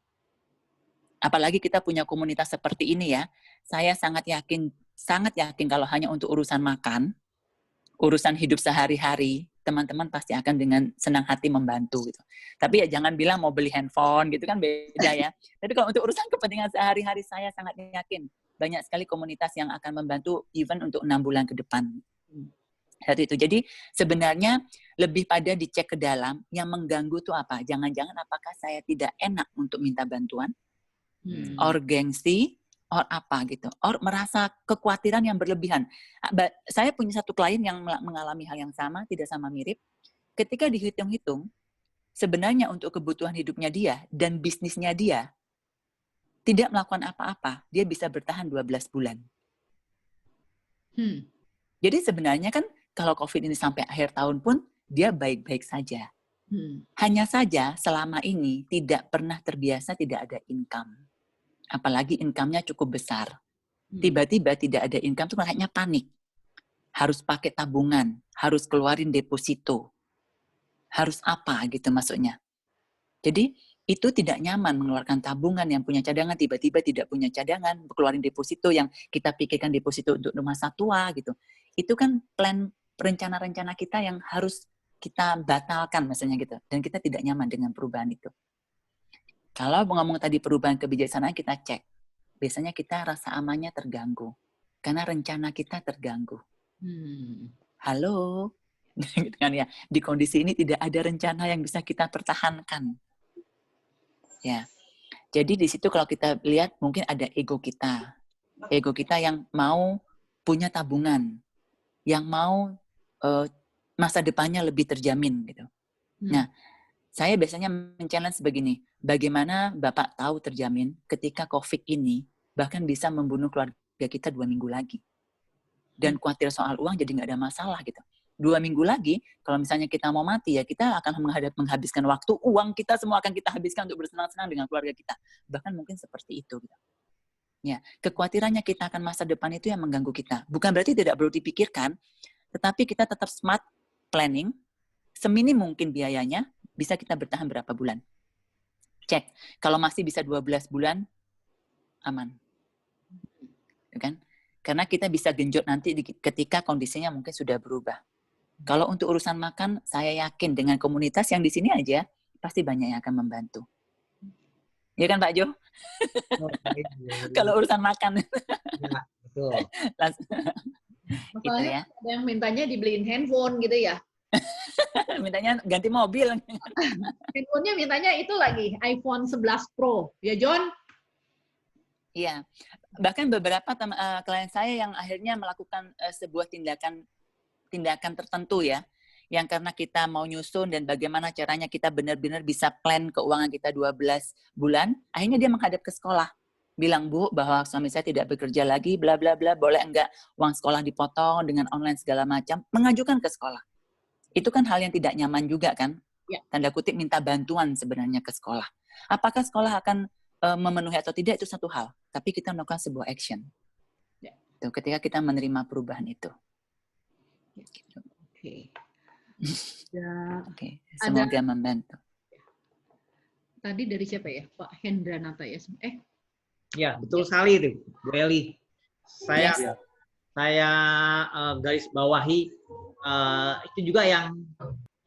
Speaker 1: Apalagi kita punya komunitas seperti ini ya, saya sangat yakin kalau hanya untuk urusan makan, urusan hidup sehari-hari, teman-teman pasti akan dengan senang hati membantu gitu. Tapi ya jangan bilang mau beli handphone gitu kan, beda ya. Tapi kalau untuk urusan kepentingan sehari-hari, saya sangat yakin banyak sekali komunitas yang akan membantu even untuk 6 bulan ke depan. Satu itu. Jadi sebenarnya lebih pada dicek ke dalam, yang mengganggu itu apa? Jangan-jangan apakah saya tidak enak untuk minta bantuan? Or gengsi? Or apa gitu, or merasa kekhawatiran yang berlebihan. Saya punya satu klien yang mengalami hal yang sama, tidak sama mirip. Ketika dihitung-hitung, sebenarnya untuk kebutuhan hidupnya dia dan bisnisnya dia, tidak melakukan apa-apa, dia bisa bertahan 12 bulan. Jadi sebenarnya kan, kalau COVID ini sampai akhir tahun pun, dia baik-baik saja. Hanya saja selama ini tidak pernah terbiasa tidak ada income. Apalagi income-nya cukup besar. Tiba-tiba tidak ada income itu kayaknya panik. Harus pakai tabungan, harus keluarin deposito. Harus apa gitu maksudnya. Jadi itu tidak nyaman mengeluarkan tabungan, yang punya cadangan tiba-tiba tidak punya cadangan, keluarin deposito yang kita pikirkan deposito untuk rumah tua gitu. Itu kan plan rencana-rencana kita yang harus kita batalkan misalnya gitu, dan kita tidak nyaman dengan perubahan itu. Kalau ngomong tadi perubahan kebijaksanaan, kita cek. Biasanya kita rasa amannya terganggu. Karena rencana kita terganggu. Halo? Gitu kan ya. Di kondisi ini tidak ada rencana yang bisa kita pertahankan. Ya. Jadi di situ kalau kita lihat mungkin ada ego kita. Ego kita yang mau punya tabungan. Yang mau masa depannya lebih terjamin gitu. Nah, saya biasanya men-challenge begini, bagaimana Bapak tahu terjamin ketika COVID ini bahkan bisa membunuh keluarga kita 2 minggu lagi. Dan khawatir soal uang jadi nggak ada masalah gitu. 2 minggu lagi, kalau misalnya kita mau mati ya kita akan menghabiskan waktu, uang kita semua akan kita habiskan untuk bersenang-senang dengan keluarga kita. Bahkan mungkin seperti itu gitu. Ya, kekhawatirannya kita akan masa depan itu yang mengganggu kita. Bukan berarti tidak perlu dipikirkan, tetapi kita tetap smart planning, seminim mungkin biayanya, bisa kita bertahan berapa bulan. Cek. Kalau masih bisa 12 bulan, aman. Kan? Karena kita bisa genjot nanti ketika kondisinya mungkin sudah berubah. Kalau untuk urusan makan, saya yakin dengan komunitas yang di sini aja, pasti banyak yang akan membantu. Ya kan Pak Jo? Kalau urusan makan.
Speaker 7: Ya, betul.
Speaker 1: Gitu ya.
Speaker 2: Ada yang mintanya dibeliin handphone gitu ya.
Speaker 1: Mintanya ganti mobil.
Speaker 2: Handphonenya mintanya itu lagi, iPhone 11 Pro. Ya, John?
Speaker 1: Iya. Bahkan beberapa klien saya yang akhirnya melakukan sebuah tindakan tertentu ya, yang karena kita mau nyusun dan bagaimana caranya kita benar-benar bisa plan keuangan kita 12 bulan, akhirnya dia menghadap ke sekolah. Bilang, Bu, bahwa suami saya tidak bekerja lagi, bla bla bla, boleh enggak uang sekolah dipotong dengan online segala macam, mengajukan ke sekolah. Itu kan hal yang tidak nyaman juga kan?
Speaker 2: Ya.
Speaker 1: Tanda kutip minta bantuan sebenarnya ke sekolah. Apakah sekolah akan memenuhi atau tidak itu satu hal, tapi kita melakukan sebuah action.
Speaker 2: Ya.
Speaker 1: Tuh, ketika kita menerima perubahan itu. Gitu.
Speaker 2: Oke. Ya,
Speaker 1: Oke. Semoga membantu.
Speaker 2: tadi dari siapa ya? Pak Hendranata ya?
Speaker 7: Ya, betul sekali itu, Bu Eli. Saya garis bawahi itu juga yang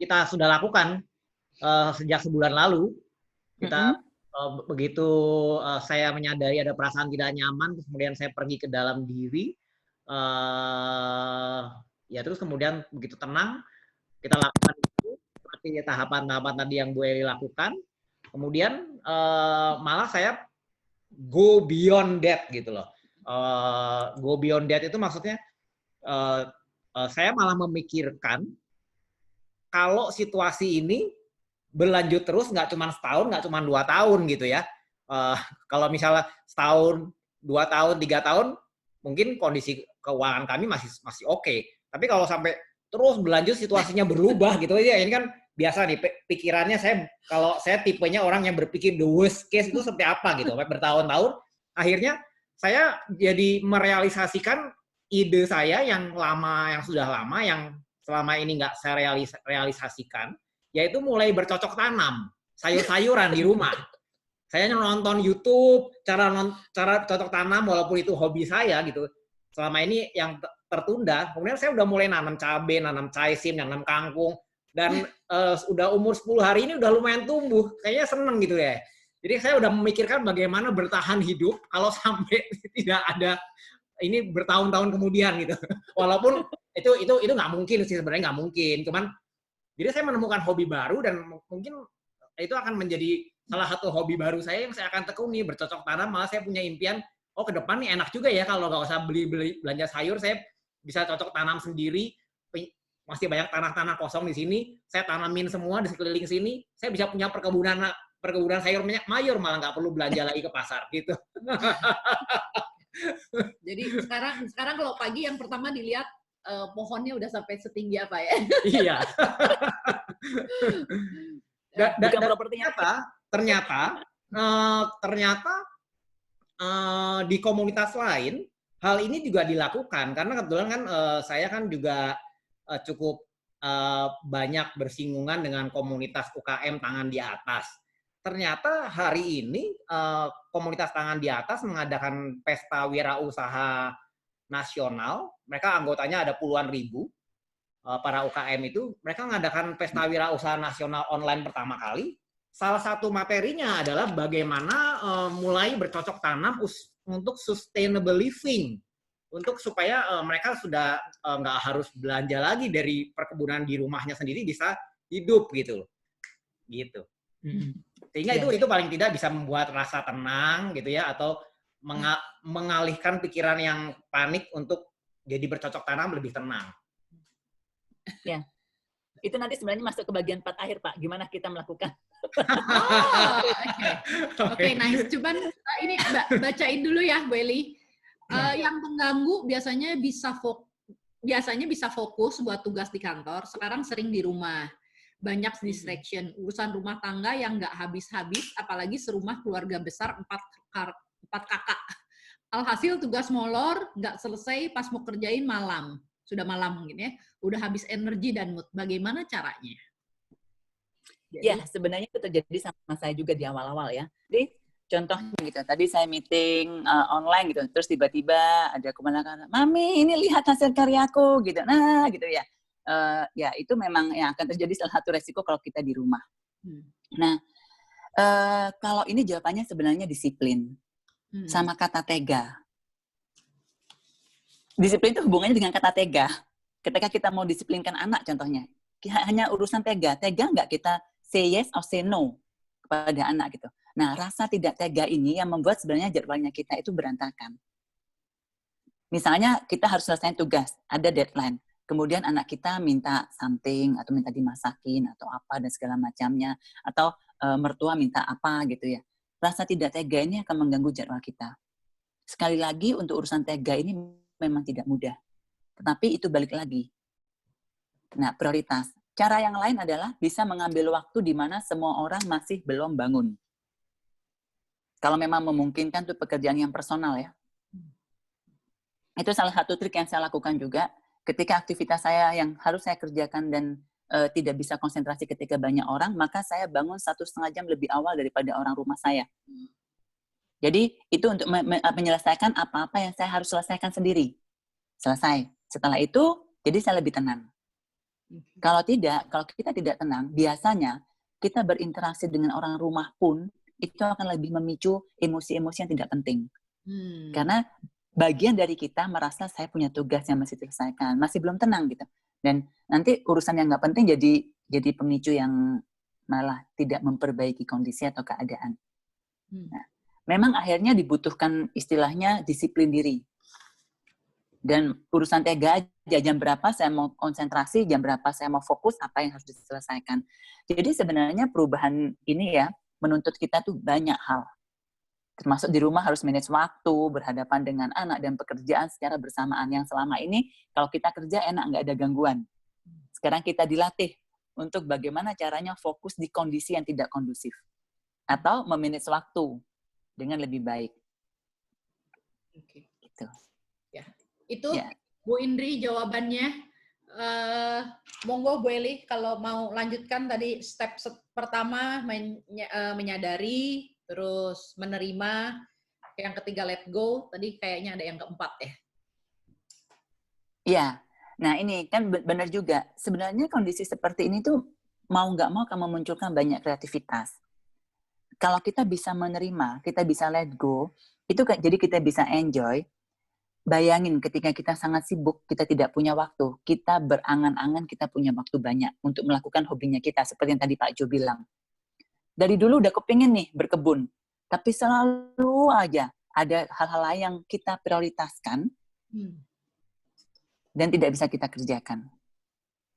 Speaker 7: kita sudah lakukan sejak sebulan lalu. Kita begitu saya menyadari ada perasaan tidak nyaman, kemudian saya pergi ke dalam diri, ya terus kemudian begitu tenang kita lakukan itu seperti tahapan-tahapan tadi yang Bu Eli lakukan. Kemudian malah saya go beyond that gitu loh. Go beyond that itu maksudnya saya malah memikirkan kalau situasi ini berlanjut terus nggak cuma setahun, nggak cuma 2 tahun gitu ya. Kalau misalnya setahun, 2 tahun, 3 tahun, mungkin kondisi keuangan kami masih oke. Tapi kalau sampai terus berlanjut situasinya berubah gitu ya, ini kan biasa nih pikirannya kalau saya tipenya orang yang berpikir the worst case itu seperti apa gitu, sampai bertahun-tahun. Akhirnya saya jadi merealisasikan ide saya yang sudah lama, yang selama ini nggak saya realisasikan, yaitu mulai bercocok tanam sayur-sayuran di rumah. Saya nonton YouTube cara cocok tanam walaupun itu hobi saya gitu. Selama ini yang tertunda, kemudian saya udah mulai nanam cabai, nanam caisim, nanam kangkung, dan udah umur 10 hari ini udah lumayan tumbuh. Kayaknya seneng gitu ya. Jadi saya udah memikirkan bagaimana bertahan hidup kalau sampai tidak ada ini bertahun-tahun kemudian gitu. Walaupun itu nggak mungkin sih, sebenarnya nggak mungkin. Cuman jadi saya menemukan hobi baru dan mungkin itu akan menjadi salah satu hobi baru saya yang saya akan tekuni, bercocok tanam. Malah saya punya impian, ke depan nih enak juga ya kalau nggak usah beli belanja sayur, saya bisa cocok tanam sendiri. Masih banyak tanah-tanah kosong di sini, saya tanamin semua di sekeliling sini. Saya bisa punya perkebunan sayur mayur, malah nggak perlu belanja lagi ke pasar gitu.
Speaker 2: Jadi sekarang kalau pagi yang pertama dilihat pohonnya udah sampai setinggi apa ya?
Speaker 7: Iya. Dan ternyata di komunitas lain hal ini juga dilakukan karena kebetulan kan saya kan juga cukup banyak bersinggungan dengan komunitas UKM tangan di atas. Ternyata hari ini komunitas tangan di atas mengadakan pesta wirausaha nasional. Mereka anggotanya ada puluhan ribu. para UKM itu, mereka mengadakan Pesta Wirausaha Nasional online pertama kali. Salah satu materinya adalah bagaimana mulai bercocok tanam untuk sustainable living, untuk supaya mereka sudah nggak harus belanja lagi dari perkebunan di rumahnya sendiri, bisa hidup gitu, gitu. Sehingga itu paling tidak bisa membuat rasa tenang gitu ya, atau mengalihkan pikiran yang panik untuk jadi bercocok tanam lebih tenang.
Speaker 1: Ya, itu nanti sebenarnya masuk ke bagian part akhir, Pak. Gimana kita melakukan?
Speaker 2: Oke, nice. Cuman ini bacain dulu ya, Bu Eli. Yang mengganggu biasanya bisa fokus buat tugas di kantor. Sekarang sering di rumah. Banyak distraction. Urusan rumah tangga yang nggak habis-habis, apalagi serumah keluarga besar 4 kakak. Alhasil tugas molor, nggak selesai pas mau kerjain malam. Sudah malam mungkin ya, udah habis energi dan mood. Bagaimana caranya?
Speaker 1: Ya, sebenarnya itu terjadi sama saya juga di awal-awal ya. Jadi contohnya gitu, tadi saya meeting online gitu, terus tiba-tiba ada kemenangan, Mami ini lihat hasil karyaku gitu, nah gitu ya. Ya itu memang yang akan terjadi salah satu resiko kalau kita di rumah. Nah, kalau ini jawabannya sebenarnya disiplin, sama kata tega. Disiplin itu hubungannya dengan kata tega. Ketika kita mau disiplinkan anak contohnya, hanya urusan tega. Tega nggak kita say yes or say no kepada anak gitu. Nah, rasa tidak tega ini yang membuat sebenarnya jadwalnya kita itu berantakan. Misalnya kita harus selesaiin tugas, ada deadline. Kemudian anak kita minta something, atau minta dimasakin, atau apa, dan segala macamnya. Atau mertua minta apa gitu ya. Rasa tidak tega ini akan mengganggu jadwal kita. Sekali lagi, untuk urusan tega ini memang tidak mudah. Tetapi itu balik lagi. Nah, prioritas. Cara yang lain adalah bisa mengambil waktu di mana semua orang masih belum bangun. Kalau memang memungkinkan itu pekerjaan yang personal ya. Itu salah satu trik yang saya lakukan juga. Ketika aktivitas saya yang harus saya kerjakan dan tidak bisa konsentrasi ketika banyak orang, maka saya bangun 1,5 jam lebih awal daripada orang rumah saya. Jadi itu untuk menyelesaikan apa-apa yang saya harus selesaikan sendiri. Selesai. Setelah itu, jadi saya lebih tenang. Kalau kita tidak tenang, biasanya kita berinteraksi dengan orang rumah pun, itu akan lebih memicu emosi-emosi yang tidak penting. Karena bagian dari kita merasa saya punya tugas yang masih diselesaikan, masih belum tenang gitu. Dan nanti urusan yang nggak penting jadi pemicu yang malah tidak memperbaiki kondisi atau keadaan. Nah, memang akhirnya dibutuhkan istilahnya disiplin diri. Dan urusan tega aja, jam berapa saya mau konsentrasi, jam berapa saya mau fokus, apa yang harus diselesaikan. Jadi sebenarnya perubahan ini ya, menuntut kita tuh banyak hal. Termasuk di rumah harus manage waktu, berhadapan dengan anak dan pekerjaan secara bersamaan. Yang selama ini, kalau kita kerja enak, nggak ada gangguan. Sekarang kita dilatih untuk bagaimana caranya fokus di kondisi yang tidak kondusif. Atau memanage waktu dengan lebih baik.
Speaker 2: Oke.
Speaker 1: Gitu.
Speaker 2: Ya. Itu Bu Indri jawabannya. Monggo Bu Eli kalau mau lanjutkan tadi step pertama menyadari, terus menerima, yang ketiga let go, tadi kayaknya ada yang keempat ya.
Speaker 1: Iya. Nah ini kan benar juga. Sebenarnya kondisi seperti ini tuh mau nggak mau akan memunculkan banyak kreativitas. Kalau kita bisa menerima, kita bisa let go, itu jadi kita bisa enjoy. Bayangin ketika kita sangat sibuk, kita tidak punya waktu, kita berangan-angan kita punya waktu banyak untuk melakukan hobinya kita, seperti yang tadi Pak Jo bilang. Dari dulu udah kepingin nih berkebun, tapi selalu aja ada hal-hal lain yang kita prioritaskan dan tidak bisa kita kerjakan.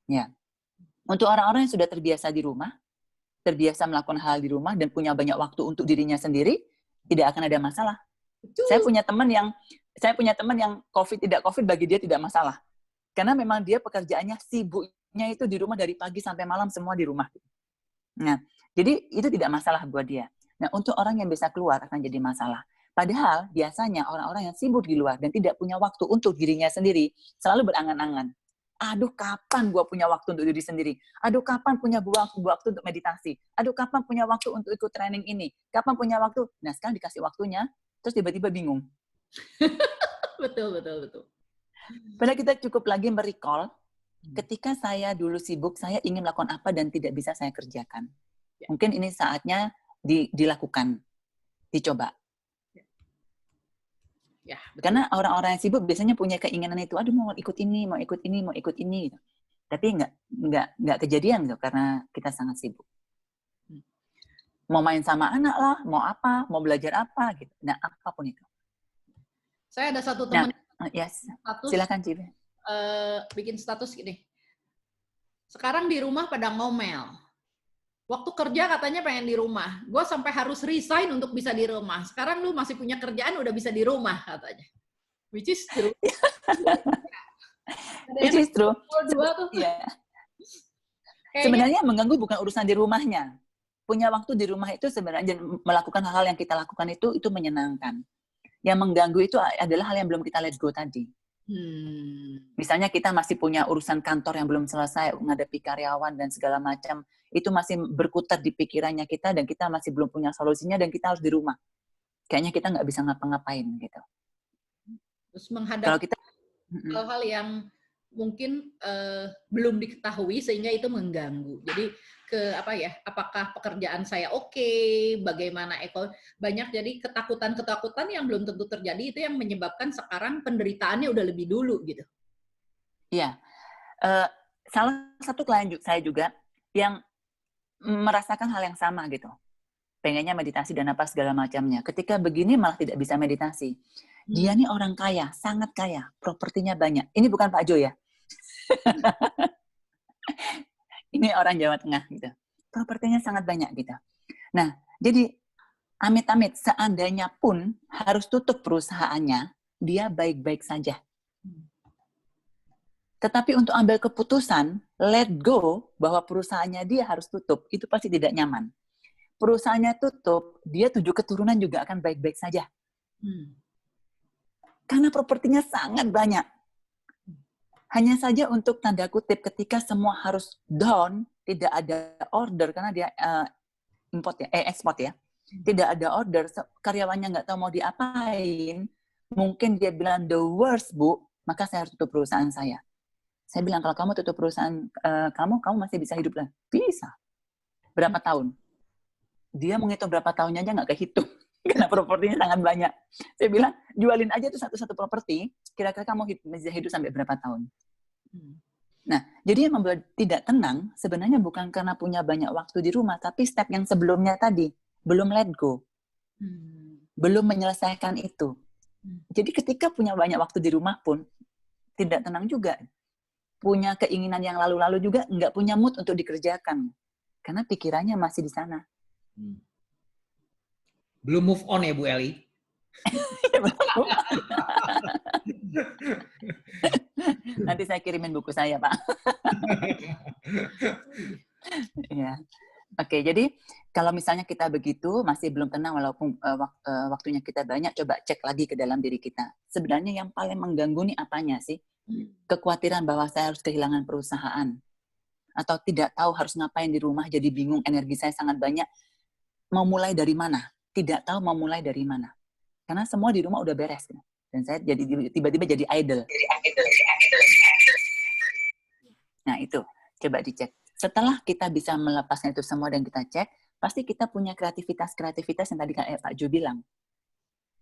Speaker 1: Ya. Untuk orang-orang yang sudah terbiasa di rumah, terbiasa melakukan hal di rumah dan punya banyak waktu untuk dirinya sendiri, tidak akan ada masalah. Saya punya teman yang COVID tidak COVID bagi dia tidak masalah. Karena memang dia pekerjaannya sibuknya itu di rumah dari pagi sampai malam semua di rumah. Nah, jadi itu tidak masalah buat dia. Nah, untuk orang yang bisa keluar akan jadi masalah. Padahal biasanya orang-orang yang sibuk di luar dan tidak punya waktu untuk dirinya sendiri selalu berangan-angan. Aduh, kapan gua punya waktu untuk diri sendiri? Aduh, kapan punya waktu untuk meditasi? Aduh, kapan punya waktu untuk ikut training ini? Kapan punya waktu? Nah, sekarang dikasih waktunya, terus tiba-tiba bingung.
Speaker 2: Betul.
Speaker 1: Padahal kita cukup lagi merecall Ketika saya dulu sibuk, saya ingin melakukan apa dan tidak bisa saya kerjakan.
Speaker 2: Ya.
Speaker 1: Mungkin ini saatnya dilakukan, dicoba.
Speaker 2: Ya, betul.
Speaker 1: Karena orang-orang yang sibuk biasanya punya keinginan itu, aduh mau ikut ini, mau ikut ini, mau ikut ini. Gitu. Tapi nggak kejadian gitu, karena kita sangat sibuk. Mau main sama anak lah, mau apa, mau belajar apa, gitu. Nah, apapun itu.
Speaker 2: Saya ada satu teman
Speaker 1: Yes.
Speaker 2: status,
Speaker 1: Silakan, Cibi.
Speaker 2: bikin status gini. Sekarang di rumah pada ngomel. Waktu kerja katanya pengen di rumah. Gue sampai harus resign untuk bisa di rumah. Sekarang lu masih punya kerjaan udah bisa di rumah katanya. Which is true.
Speaker 1: Which is true.
Speaker 2: Dua tuh.
Speaker 1: Yeah.
Speaker 2: Kayaknya,
Speaker 1: Sebenarnya mengganggu bukan urusan di rumahnya. Punya waktu di rumah itu sebenarnya melakukan hal-hal yang kita lakukan itu menyenangkan. Yang mengganggu itu adalah hal yang belum kita let go tadi. Misalnya kita masih punya urusan kantor yang belum selesai, menghadapi karyawan dan segala macam, itu masih berkutat di pikirannya kita dan kita masih belum punya solusinya dan kita harus di rumah. Kayaknya kita nggak bisa ngapa-ngapain gitu.
Speaker 2: Terus menghadapi
Speaker 1: Kalau kita
Speaker 2: hal-hal yang mungkin belum diketahui sehingga itu mengganggu. Jadi apakah pekerjaan saya oke, bagaimana banyak jadi ketakutan-ketakutan yang belum tentu terjadi itu yang menyebabkan sekarang penderitaannya udah lebih dulu gitu.
Speaker 1: Iya. Salah satu klien saya juga yang merasakan hal yang sama gitu. Pengennya meditasi dan apa segala macamnya. Ketika begini malah tidak bisa meditasi. Dia nih orang kaya, sangat kaya, propertinya banyak. Ini bukan Pak Jo ya. Ini orang Jawa Tengah gitu. Propertinya sangat banyak gitu. Nah, jadi amit-amit seandainya pun harus tutup perusahaannya, dia baik-baik saja. Tetapi untuk ambil keputusan, let go bahwa perusahaannya dia harus tutup, itu pasti tidak nyaman. Perusahaannya tutup, dia 7 keturunan juga akan baik-baik saja. Karena propertinya sangat banyak. Hanya saja untuk tanda kutip ketika semua harus down, tidak ada order karena dia ekspor ya. Tidak ada order, karyawannya nggak tahu mau diapain. Mungkin dia bilang the worst, Bu, maka saya harus tutup perusahaan saya. Saya bilang kalau kamu tutup perusahaan kamu masih bisa hidup lagi. Bisa. Berapa tahun? Dia menghitung berapa tahunnya aja nggak kehitung. Karena propertinya sangat banyak. Saya bilang, jualin aja tuh satu-satu properti, kira-kira kamu bisa hidup sampai berapa tahun. Nah, jadi yang membuat tidak tenang, sebenarnya bukan karena punya banyak waktu di rumah, tapi step yang sebelumnya tadi, belum let go. Belum menyelesaikan itu. Jadi ketika punya banyak waktu di rumah pun, tidak tenang juga. Punya keinginan yang lalu-lalu juga, nggak punya mood untuk dikerjakan. Karena pikirannya masih di sana.
Speaker 7: Belum move on ya Bu Eli?
Speaker 1: Nanti saya kirimin buku saya, Pak. Ya. Oke, jadi kalau misalnya kita begitu, masih belum tenang walaupun waktunya kita banyak, coba cek lagi ke dalam diri kita. Sebenarnya yang paling mengganggu nih apanya sih? Kekhawatiran bahwa saya harus kehilangan perusahaan. Atau tidak tahu harus ngapain di rumah, jadi bingung, energi saya sangat banyak. Mau mulai dari mana? Tidak tahu mau mulai dari mana. Karena semua di rumah udah beres. Dan saya jadi tiba-tiba jadi idle. Nah itu, coba dicek. Setelah kita bisa melepasnya itu semua dan kita cek, pasti kita punya kreativitas yang tadi Pak Jo bilang.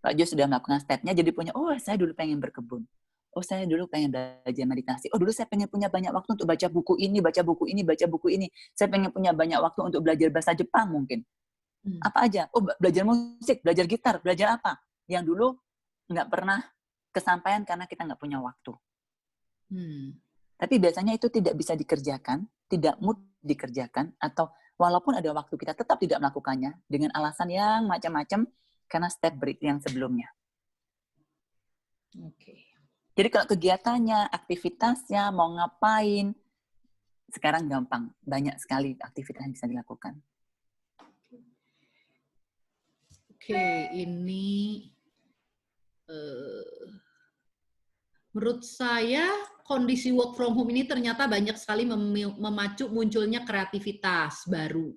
Speaker 1: Pak Jo sudah melakukan stepnya, jadi punya, oh saya dulu pengen berkebun. Oh saya dulu pengen belajar meditasi. Oh dulu saya pengen punya banyak waktu untuk baca buku ini, baca buku ini, baca buku ini. Saya pengen punya banyak waktu untuk belajar bahasa Jepang mungkin. Apa aja? Oh, belajar musik, belajar gitar, belajar apa? Yang dulu nggak pernah kesampaian karena kita nggak punya waktu. Tapi biasanya itu tidak bisa dikerjakan, tidak mood dikerjakan, atau walaupun ada waktu kita tetap tidak melakukannya dengan alasan yang macam-macam karena step break yang sebelumnya.
Speaker 2: Oke.
Speaker 1: Jadi kalau kegiatannya, aktivitasnya, mau ngapain, sekarang gampang. Banyak sekali aktivitas yang bisa dilakukan.
Speaker 2: Oke, ini menurut saya kondisi work from home ini ternyata banyak sekali memacu munculnya kreativitas baru.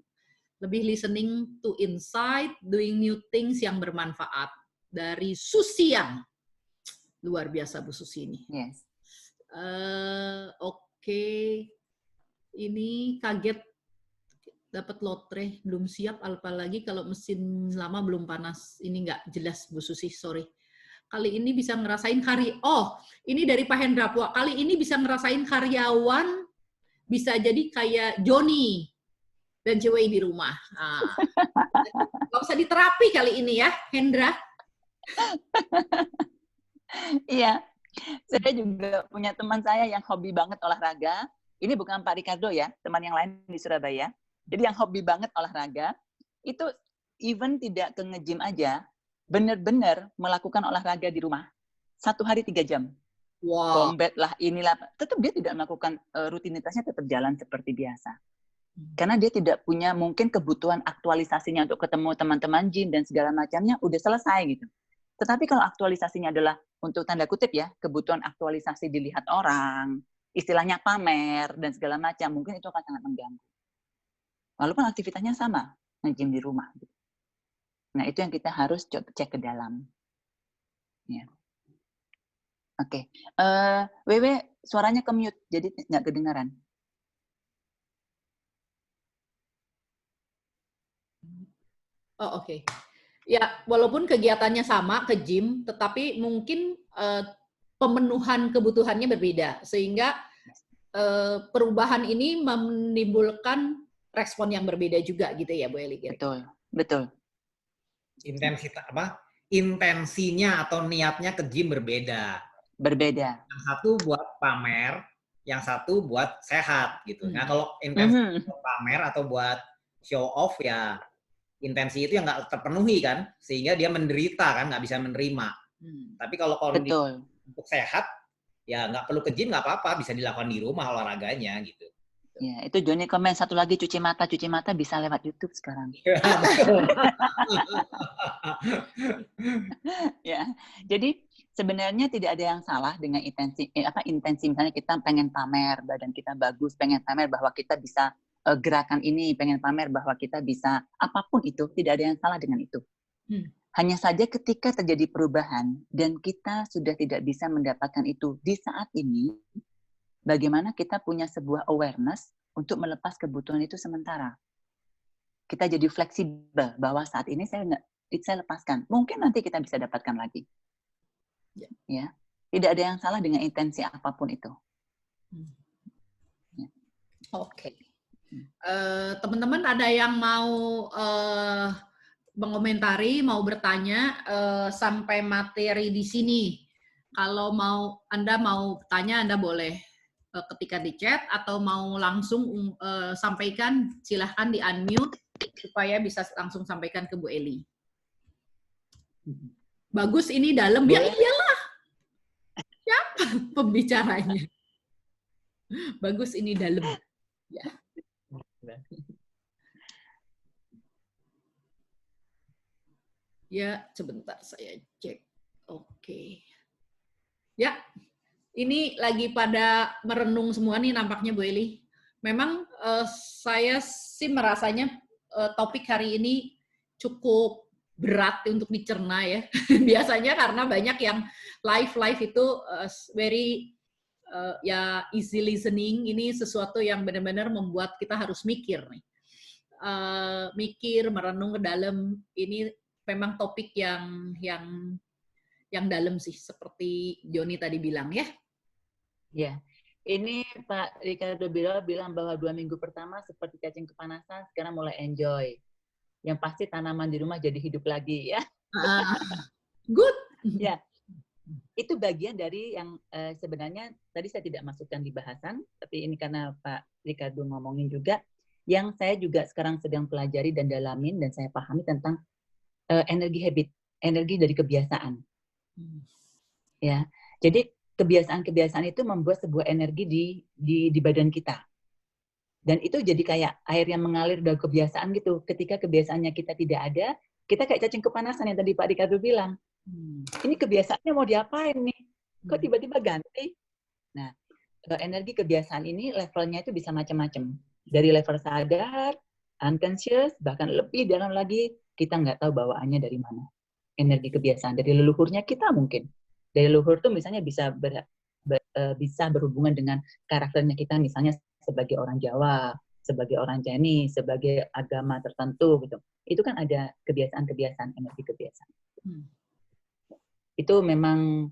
Speaker 2: Lebih listening to insight, doing new things yang bermanfaat. Dari Susi yang luar biasa Bu Susi ini.
Speaker 1: Yes.
Speaker 2: Oke, ini kaget dapat lotre, belum siap, apalagi kalau mesin lama belum panas. Ini nggak jelas, Bu Susi, sorry. Kali ini bisa ngerasain ini dari Pak Hendra, Wah, kali ini bisa ngerasain karyawan, bisa jadi kayak Joni dan cewek di rumah. Nggak usah diterapi kali ini ya, Hendra.
Speaker 1: Iya, saya juga punya teman saya yang hobi banget olahraga. Ini bukan Pak Ricardo ya, teman yang lain di Surabaya. Jadi yang hobi banget olahraga, itu even tidak ke nge-gym aja, benar-benar melakukan olahraga di rumah. 1 hari 3 jam.
Speaker 2: Wow.
Speaker 1: Combat lah, inilah. Tetap dia tidak melakukan rutinitasnya, tetap jalan seperti biasa. Karena dia tidak punya mungkin kebutuhan aktualisasinya untuk ketemu teman-teman gym dan segala macamnya, udah selesai gitu. Tetapi kalau aktualisasinya adalah untuk tanda kutip ya, kebutuhan aktualisasi dilihat orang, istilahnya pamer dan segala macam, mungkin itu akan sangat mengganggu. Walaupun aktivitasnya sama, nge-gym di rumah. Nah, itu yang kita harus cek ke dalam. Ya. Oke. Wewe, suaranya ke-mute, jadi nggak kedengaran.
Speaker 2: Oh, oke. Ya, walaupun kegiatannya sama, ke gym, tetapi mungkin pemenuhan kebutuhannya berbeda. Sehingga perubahan ini menimbulkan respon yang berbeda juga gitu ya, Bu Eli.
Speaker 1: Betul, betul.
Speaker 7: Intensinya atau niatnya ke gym berbeda.
Speaker 1: Berbeda.
Speaker 7: Yang satu buat pamer, yang satu buat sehat gitu. Nah, kalau intensi buat pamer atau buat show off ya intensi itu yang nggak terpenuhi kan, sehingga dia menderita kan, nggak bisa menerima. Tapi kalau untuk sehat, ya nggak perlu ke gym, nggak apa-apa, bisa dilakukan di rumah olahraganya gitu.
Speaker 1: Ya, itu Joni komen satu lagi, cuci mata bisa lewat YouTube sekarang. Ya, jadi sebenarnya tidak ada yang salah dengan intensi misalnya kita pengen pamer badan kita bagus, pengen pamer bahwa kita bisa gerakan ini, pengen pamer bahwa kita bisa apapun itu, tidak ada yang salah dengan itu. Hanya saja ketika terjadi perubahan dan kita sudah tidak bisa mendapatkan itu di saat ini, bagaimana kita punya sebuah awareness untuk melepas kebutuhan itu sementara. Kita jadi fleksibel bahwa saat ini saya lepaskan. Mungkin nanti kita bisa dapatkan lagi. Ya, tidak ada yang salah dengan intensi apapun itu.
Speaker 2: Ya. Oke. Teman-teman ada yang mau mengomentari, mau bertanya sampai materi di sini. Kalau Anda mau tanya, Anda boleh ketika di chat atau mau langsung sampaikan, silahkan di unmute supaya bisa langsung sampaikan ke Bu Eli. Bagus ini dalam. Ya iyalah. Siapa pembicaranya? Bagus ini dalam. Ya. Ya, sebentar saya cek. Oke. Ya. Ini lagi pada merenung semua nih nampaknya Bu Eli. Memang saya sih merasanya topik hari ini cukup berat untuk dicerna ya. Biasanya karena banyak yang live itu very ya easy listening. Ini sesuatu yang benar-benar membuat kita harus mikir nih. Mikir, merenung ke dalam. Ini memang topik yang dalam sih, seperti Joni tadi bilang ya.
Speaker 1: Ya, ini Pak Ricardo bilang bahwa 2 minggu pertama seperti cacing kepanasan, sekarang mulai enjoy. Yang pasti tanaman di rumah jadi hidup lagi ya.
Speaker 2: Good.
Speaker 1: Ya, itu bagian dari yang sebenarnya tadi saya tidak masukkan di bahasan, tapi ini karena Pak Ricardo ngomongin juga, yang saya juga sekarang sedang pelajari dan dalamin dan saya pahami tentang energi habit, energi dari kebiasaan. Ya, jadi kebiasaan-kebiasaan itu membuat sebuah energi di badan kita. Dan itu jadi kayak air yang mengalir dari kebiasaan gitu. Ketika kebiasaannya kita tidak ada, kita kayak cacing kepanasan yang tadi Pak Ricardo bilang. Ini kebiasaannya mau diapain nih? Kok tiba-tiba ganti? Nah, energi kebiasaan ini levelnya itu bisa macam-macam. Dari level sadar, unconscious, bahkan lebih dalam lagi, kita nggak tahu bawaannya dari mana. Energi kebiasaan. Dari leluhurnya kita mungkin. Dari leluhur tuh misalnya bisa bisa berhubungan dengan karakternya kita, misalnya sebagai orang Jawa, sebagai orang Chinese, sebagai agama tertentu gitu. Itu kan ada kebiasaan-kebiasaan, energi kebiasaan. Itu memang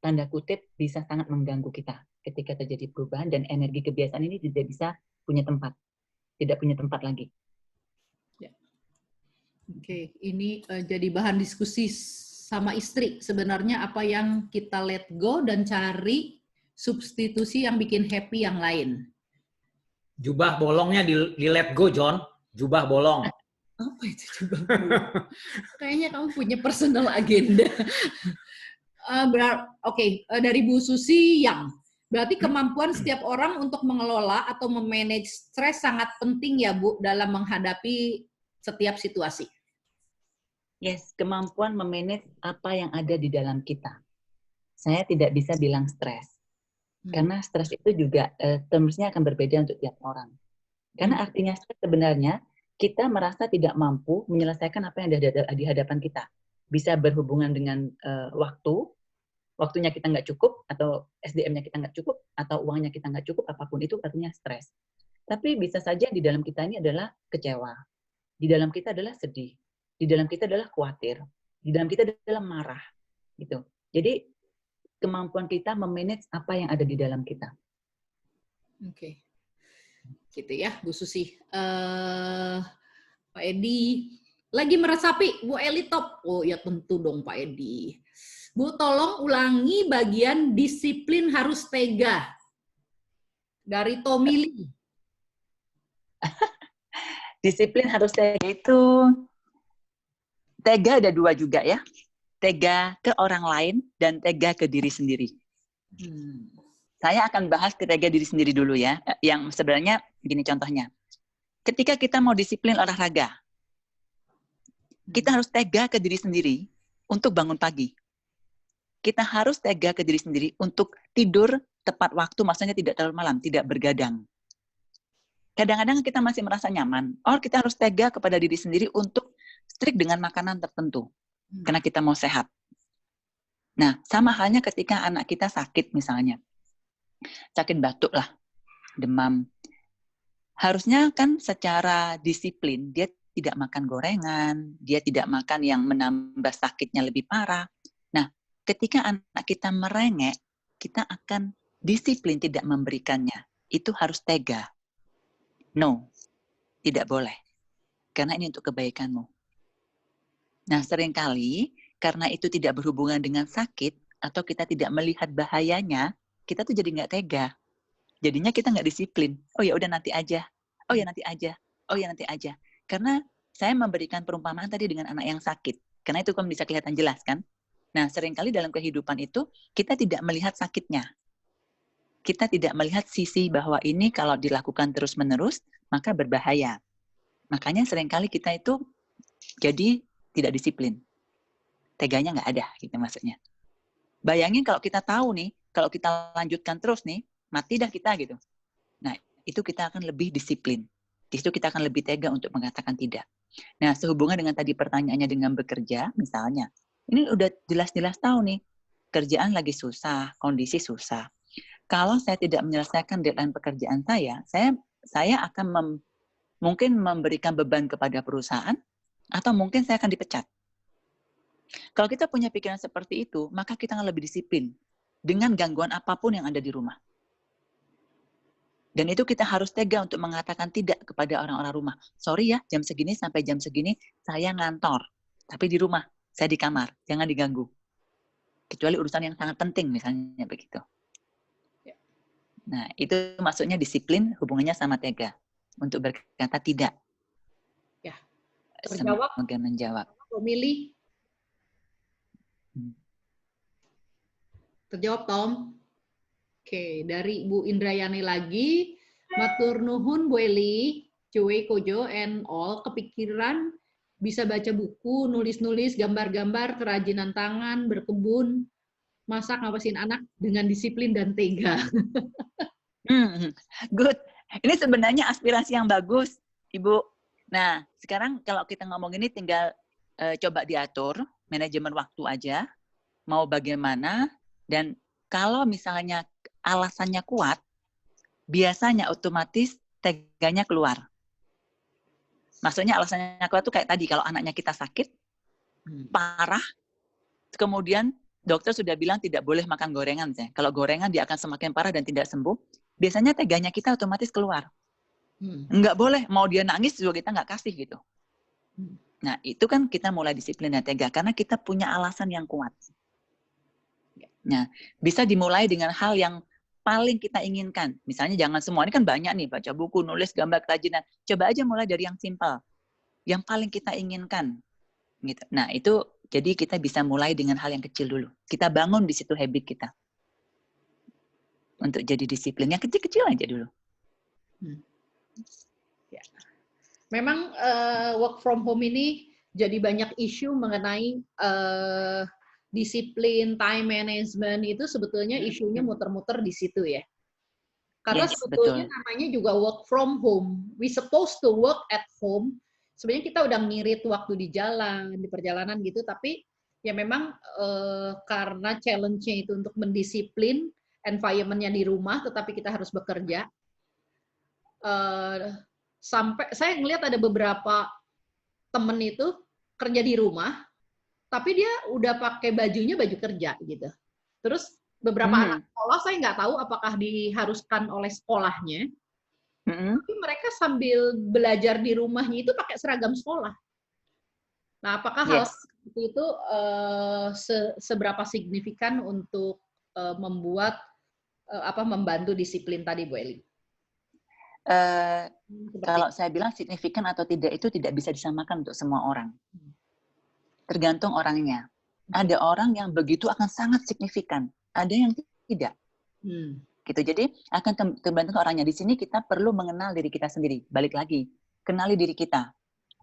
Speaker 1: tanda kutip bisa sangat mengganggu kita ketika terjadi perubahan, dan energi kebiasaan ini tidak bisa punya tempat, tidak punya tempat lagi.
Speaker 2: Oke, ini jadi bahan diskusi sama istri. Sebenarnya apa yang kita let go dan cari substitusi yang bikin happy yang lain.
Speaker 7: Jubah bolongnya di let go, John. Jubah bolong.
Speaker 2: Apa itu jubah bolong? Kayaknya kamu punya personal agenda. Oke, dari Bu Susi yang berarti kemampuan setiap orang untuk mengelola atau memanage stres sangat penting ya Bu dalam menghadapi setiap situasi.
Speaker 1: Yes, kemampuan memanage apa yang ada di dalam kita. Saya tidak bisa bilang stres. Karena stres itu juga termsnya akan berbeda untuk tiap orang. Karena artinya stres sebenarnya kita merasa tidak mampu menyelesaikan apa yang ada di hadapan kita. Bisa berhubungan dengan waktunya kita nggak cukup, atau SDM-nya kita nggak cukup, atau uangnya kita nggak cukup, apapun itu artinya stres. Tapi bisa saja di dalam kita ini adalah kecewa. Di dalam kita adalah sedih. Di dalam kita adalah khawatir, di dalam kita adalah marah, gitu. Jadi kemampuan kita memanage apa yang ada di dalam kita.
Speaker 2: Oke, gitu ya, Bu Susi. Pak Edi lagi meresapi, Bu Eli top. Oh ya tentu dong Pak Edi. Bu tolong ulangi bagian disiplin harus tega dari Tommy Lee.
Speaker 1: Disiplin harus tega itu. Tega ada dua juga ya. Tega ke orang lain dan tega ke diri sendiri. Saya akan bahas ke tega diri sendiri dulu ya. Yang sebenarnya gini contohnya. Ketika kita mau disiplin olahraga, kita harus tega ke diri sendiri untuk bangun pagi. Kita harus tega ke diri sendiri untuk tidur tepat waktu, maksudnya tidak terlalu malam, tidak bergadang. Kadang-kadang kita masih merasa nyaman. Kita harus tega kepada diri sendiri untuk strict dengan makanan tertentu. Karena kita mau sehat. Nah, sama halnya ketika anak kita sakit misalnya. Sakit batuk lah, demam. Harusnya kan secara disiplin, dia tidak makan gorengan, dia tidak makan yang menambah sakitnya lebih parah. Nah, ketika anak kita merengek, kita akan disiplin tidak memberikannya. Itu harus tega. No, tidak boleh. Karena ini untuk kebaikanmu. Nah, seringkali karena itu tidak berhubungan dengan sakit atau kita tidak melihat bahayanya, kita tuh jadi nggak tega. Jadinya kita nggak disiplin. Oh ya udah nanti aja. Oh ya nanti aja. Oh ya nanti aja. Karena saya memberikan perumpamaan tadi dengan anak yang sakit. Karena itu kan bisa kelihatan jelas kan. Nah, seringkali dalam kehidupan itu kita tidak melihat sakitnya. Kita tidak melihat sisi bahwa ini kalau dilakukan terus-menerus, maka berbahaya. Makanya seringkali kita itu jadi tidak disiplin. Teganya nggak ada, gitu maksudnya. Bayangin kalau kita tahu nih, kalau kita lanjutkan terus nih, mati dah kita gitu. Nah, itu kita akan lebih disiplin. Di situ kita akan lebih tega untuk mengatakan tidak. Nah, sehubungan dengan tadi pertanyaannya dengan bekerja, misalnya, ini udah jelas-jelas tahu nih, kerjaan lagi susah, kondisi susah. Kalau saya tidak menyelesaikan deadline pekerjaan saya akan mungkin memberikan beban kepada perusahaan, atau mungkin saya akan dipecat. Kalau kita punya pikiran seperti itu, maka kita akan lebih disiplin dengan gangguan apapun yang ada di rumah. Dan itu kita harus tega untuk mengatakan tidak kepada orang-orang rumah. Sorry ya, jam segini sampai jam segini saya ngantor. Tapi di rumah, saya di kamar, jangan diganggu. Kecuali urusan yang sangat penting, misalnya begitu. Nah, itu maksudnya disiplin hubungannya sama tega. Untuk berkata tidak.
Speaker 2: Terjawab.
Speaker 1: Semoga menjawab.
Speaker 2: Pemilih. Terjawab, Tom. Oke, dari Bu Indrayani lagi. Matur nuhun Bu Eli, Cuy Kojo and all, kepikiran bisa baca buku, nulis-nulis, gambar-gambar, kerajinan tangan, berkebun, masak, ngawasin anak dengan disiplin dan tega.
Speaker 1: Good. Ini sebenarnya aspirasi yang bagus, Ibu. Nah, sekarang kalau kita ngomong ini tinggal coba diatur, manajemen waktu aja, mau bagaimana, dan kalau misalnya alasannya kuat, biasanya otomatis teganya keluar. Maksudnya alasannya kuat tuh kayak tadi, kalau anaknya kita sakit, parah, kemudian dokter sudah bilang tidak boleh makan gorengan. Kalau gorengan dia akan semakin parah dan tidak sembuh, biasanya teganya kita otomatis keluar. Nggak boleh, mau dia nangis juga kita nggak kasih gitu. Nah, itu kan kita mulai disiplin dan tega, karena kita punya alasan yang kuat. Nah, bisa dimulai dengan hal yang paling kita inginkan. Misalnya jangan semua, ini kan banyak nih, baca buku, nulis, gambar, kerajinan. Coba aja mulai dari yang simpel, yang paling kita inginkan. Gitu. Nah, itu jadi kita bisa mulai dengan hal yang kecil dulu. Kita bangun di situ habit kita. Untuk jadi disiplin, yang kecil-kecil aja dulu.
Speaker 2: Ya. Memang work from home ini jadi banyak isu mengenai disiplin, time management, itu sebetulnya isunya muter-muter di situ ya. Karena
Speaker 1: Yes,
Speaker 2: sebetulnya
Speaker 1: betul.
Speaker 2: namanya juga work from home. We supposed to work at home. Sebenarnya kita udah ngirit waktu di jalan, di perjalanan gitu, tapi ya memang karena challenge-nya itu untuk mendisiplin environment-nya di rumah, tetapi kita harus bekerja. Sampai saya ngelihat ada beberapa temen itu kerja di rumah, tapi dia udah pakai bajunya baju kerja gitu. Terus beberapa anak sekolah saya nggak tahu apakah diharuskan oleh sekolahnya, tapi mereka sambil belajar di rumahnya itu pakai seragam sekolah. Nah, apakah hal seperti itu seberapa signifikan untuk membantu disiplin tadi, Bu Eli?
Speaker 1: Kalau saya bilang signifikan atau tidak itu tidak bisa disamakan untuk semua orang. Tergantung orangnya. Ada orang yang begitu akan sangat signifikan, ada yang tidak. Gitu. Jadi akan tergantung orangnya. Di sini kita perlu mengenal diri kita sendiri. Balik lagi, kenali diri kita.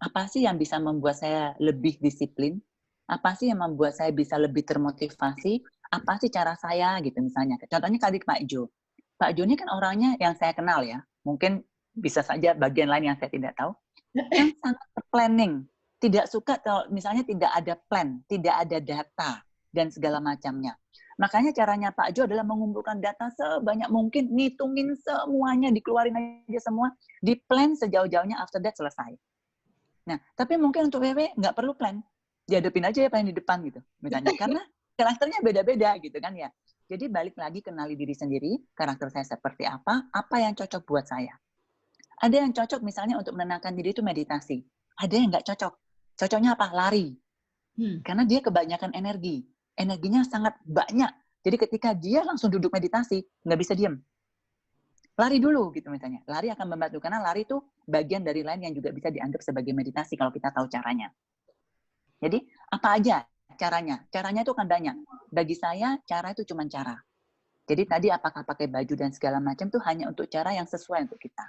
Speaker 1: Apa sih yang bisa membuat saya lebih disiplin? Apa sih yang membuat saya bisa lebih termotivasi? Apa sih cara saya gitu misalnya. Contohnya tadi Pak Jo. Pak Jo ini kan orangnya yang saya kenal ya. Mungkin bisa saja bagian lain yang saya tidak tahu. Yang sangat planning. Tidak suka kalau misalnya tidak ada plan, tidak ada data, dan segala macamnya. Makanya caranya Pak Jo adalah mengumpulkan data sebanyak mungkin, ngitungin semuanya, dikeluarin aja semua, di plan sejauh-jauhnya, after that selesai. Nah, tapi mungkin untuk Wewe nggak perlu plan. Dihadapin aja ya plan di depan gitu, misalnya. Karena karakternya beda-beda gitu kan ya. Jadi balik lagi kenali diri sendiri, karakter saya seperti apa yang cocok buat saya. Ada yang cocok misalnya untuk menenangkan diri itu meditasi. Ada yang nggak cocok. Cocoknya apa? Lari. Karena dia kebanyakan energi. Energinya sangat banyak. Jadi ketika dia langsung duduk meditasi, nggak bisa diam. Lari dulu gitu misalnya. Lari akan membantu. Karena lari itu bagian dari lain yang juga bisa dianggap sebagai meditasi kalau kita tahu caranya. Jadi apa aja caranya? Caranya itu akan banyak. Bagi saya, cara itu cuma cara. Jadi tadi apakah pakai baju dan segala macam itu hanya untuk cara yang sesuai untuk kita.